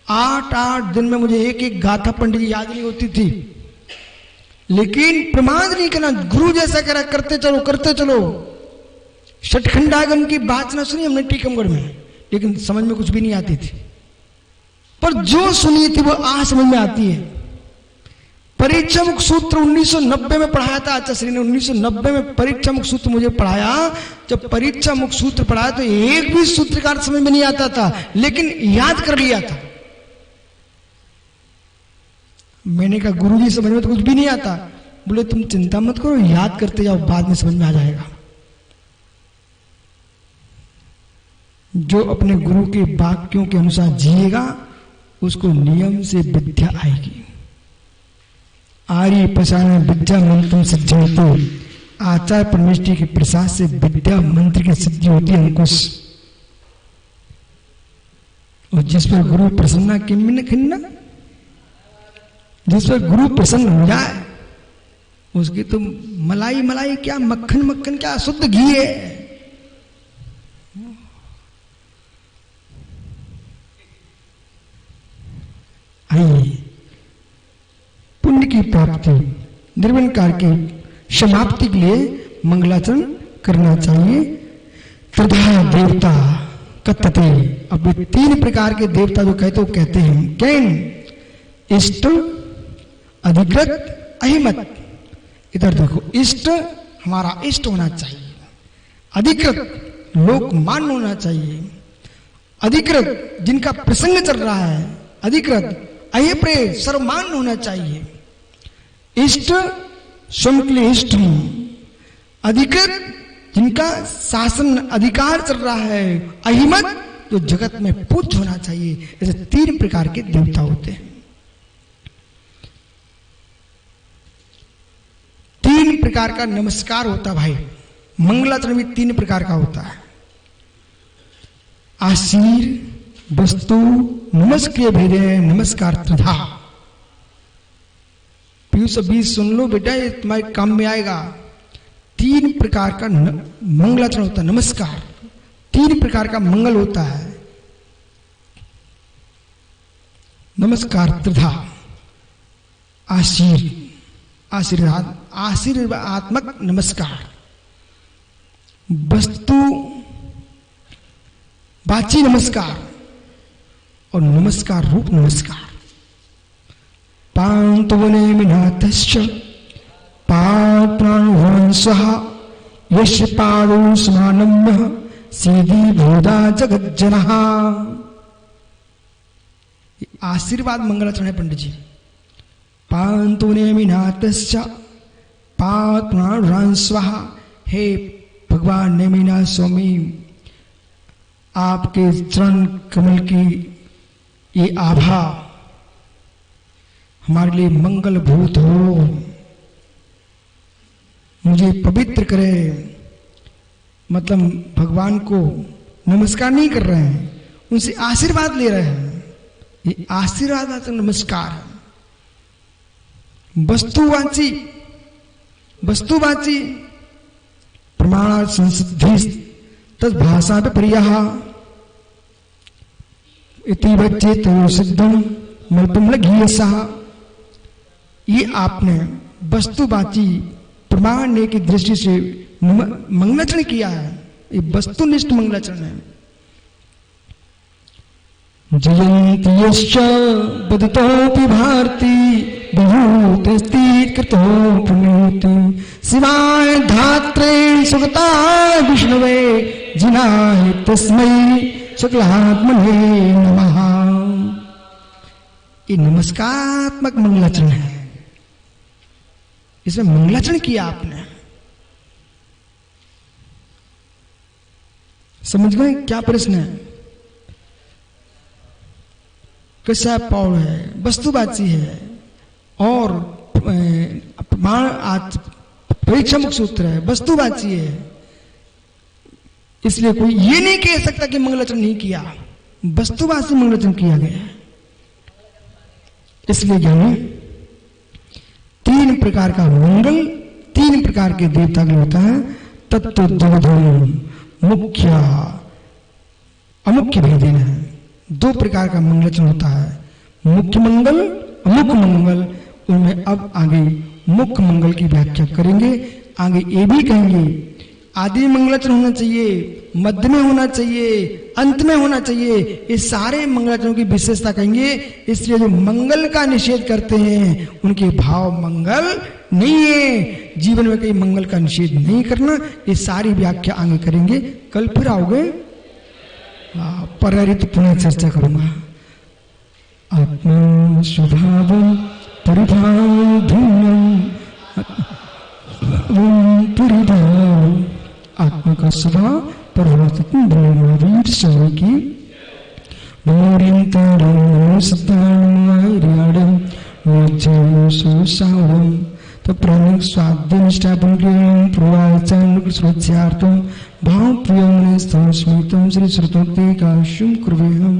8 दिन में मुझे एक एक गाथा पंडित जी याद नहीं होती थी, लेकिन प्रमाद नहीं करना। गुरु जैसा करा करते चलो करते चलो। षटखंडागम की बात ना सुनी हमने टीकमगढ़ में, लेकिन समझ में कुछ भी नहीं आती थी, पर जो सुनी थी वो आज समझ में आती है। परीक्षा मुख सूत्र 1990 में पढ़ाया था आचार्य ने, 1990 में परीक्षा मुख सूत्र मुझे पढ़ाया। जब परीक्षा मुख सूत्र पढ़ाया तो एक भी सूत्र का अर्थ समझ में नहीं आता था, लेकिन याद कर लिया था। मैंने कहा गुरुजी समझ में तो कुछ भी नहीं आता। बोले तुम चिंता मत करो, याद करते जाओ, बाद में समझ में आ जाएगा। जो अपने गुरु के वाक्यों के अनुसार जिएगा उसको नियम से विद्या आएगी। आर्य प्रसारण विद्या मंत्र सिद्धि, आचार्य परमेष्टि के प्रसाद से विद्या मंत्र की सिद्धि होती है, अंकुश। और जिस पर गुरु प्रसन्ना किम खिन्ना, जिस पर गुरु प्रसन्न हो जाए उसकी तो मलाई मलाई क्या, मक्खन मक्खन क्या, शुद्ध घी है। आइए पुण्य की प्राप्ति, निर्विघ्न कार्य की समाप्ति के लिए मंगलाचरण करना चाहिए। त्रिधा देवता कथते, अब 3 प्रकार के देवता जो कहते हो कहते हैं कैन, इष्ट, अधिकृत, अहिमत। इधर देखो, इष्ट हमारा इष्ट होना चाहिए, अधिकृत लोकमान्य होना चाहिए, अधिकृत जिनका प्रसंग चल रहा है, अधिकृत अहिप्रेय सर्वमान्य होना चाहिए। इष्ट स्वयं के लिए इष्ट हूं, अधिकृत जिनका शासन अधिकार चल रहा है, अहिमत जो जगत में पूज्य होना चाहिए। ऐसे 3 प्रकार के देवता होते हैं। 3 प्रकार का नमस्कार होता है भाई, मंगलाचरण भी 3 प्रकार का होता है। आशीर, वस्तु, नमस्कार भेदे, नमस्कार त्रिधा। पीयूष अभी सुन लो बेटा, ये तुम्हारे काम में आएगा। 3 प्रकार का मंगलाचरण होता है, नमस्कार। 3 प्रकार का मंगल होता है, नमस्कार त्रिधा। आशीर्वाद, आशीर्वादात्मक नमस्कार, वस्तु वाची नमस्कार और नमस्कार रूप नमस्कार। पांतवने मिनातश्च पात्राणुहंसः यस्य पादौ समानम्यः सीधी भूदा जगज्जनः। आशीर्वाद मंगलाचरण है पंडित जी। पांतवने मिनातश्च पात्राणुहंसः, हे भगवान नेमिनाथ स्वामी, आपके चरण कमल की ये आभा हमारे लिए मंगल भूत हो, मुझे पवित्र करे। मतलब भगवान को नमस्कार नहीं कर रहे हैं, उनसे आशीर्वाद ले रहे हैं। ये आशीर्वाद नमस्कार है। वस्तुवाची प्रमाण संसिद्धि तद्भाषा विपर्यः इति बच्चे तो सिद्धम मल्पमलघीयसः। ये आपने वस्तुवाची प्रमाण की दृष्टि से मंगलाचरण किया है, ये वस्तुनिष्ठ मंगलाचरण है। जयन्ति यश्च वदतोऽपि भारती बहुतस्ति कृतो पुण्योति शिवाय धात्रे सुगताय विष्णवे जिनाय तस्मै शुक्लात्मने नमः। ये नमस्कारात्मक मंगलाचरण है, इसमें मंगलाचरण किया आपने। समझ गए क्या प्रश्न है? कैसा पौड़ है, वस्तुवाची है और प्रमाण आज परीक्षामुख सूत्र है, वस्तुवाची है। इसलिए कोई ये नहीं कह सकता कि मंगलाचरण नहीं किया, वस्तुवाची मंगलाचरण किया गया है। इसलिए ज्ञानी तीन प्रकार का मंगल तीन प्रकार के देवता का होता है। तत्व द्वैधम मुख्य अमुख्य भेदेन है। दो प्रकार का मंगलाचरण होता है, मुख्य मंगल अमुख्य मंगल। उनमें अब आगे मुख्य मंगल की व्याख्या करेंगे। आगे ये भी कहेंगे आदि मंगलाचरण होना चाहिए, मध्य में होना चाहिए, अंत में होना चाहिए। ये सारे मंगलाचरणों की विशेषता कहेंगे। इसलिए जो मंगल का निषेध करते हैं उनके भाव मंगल नहीं है। जीवन में कहीं मंगल का निषेध नहीं करना। ये सारी व्याख्या आगे करेंगे। कल फिर आओगे पर्यायित पुनः चर्चा करूंगा। आत्मा स्वभावम परिभाव भिन्नम परिभाव आत्मा का स्वभाव परिवर्तित ब्रह्मवीर समय की तो प्राणिक स्वाद्य निष्ठापन भाव प्रियम स्मितम श्री श्रुतोक्ति का शुम कुर्वेहम।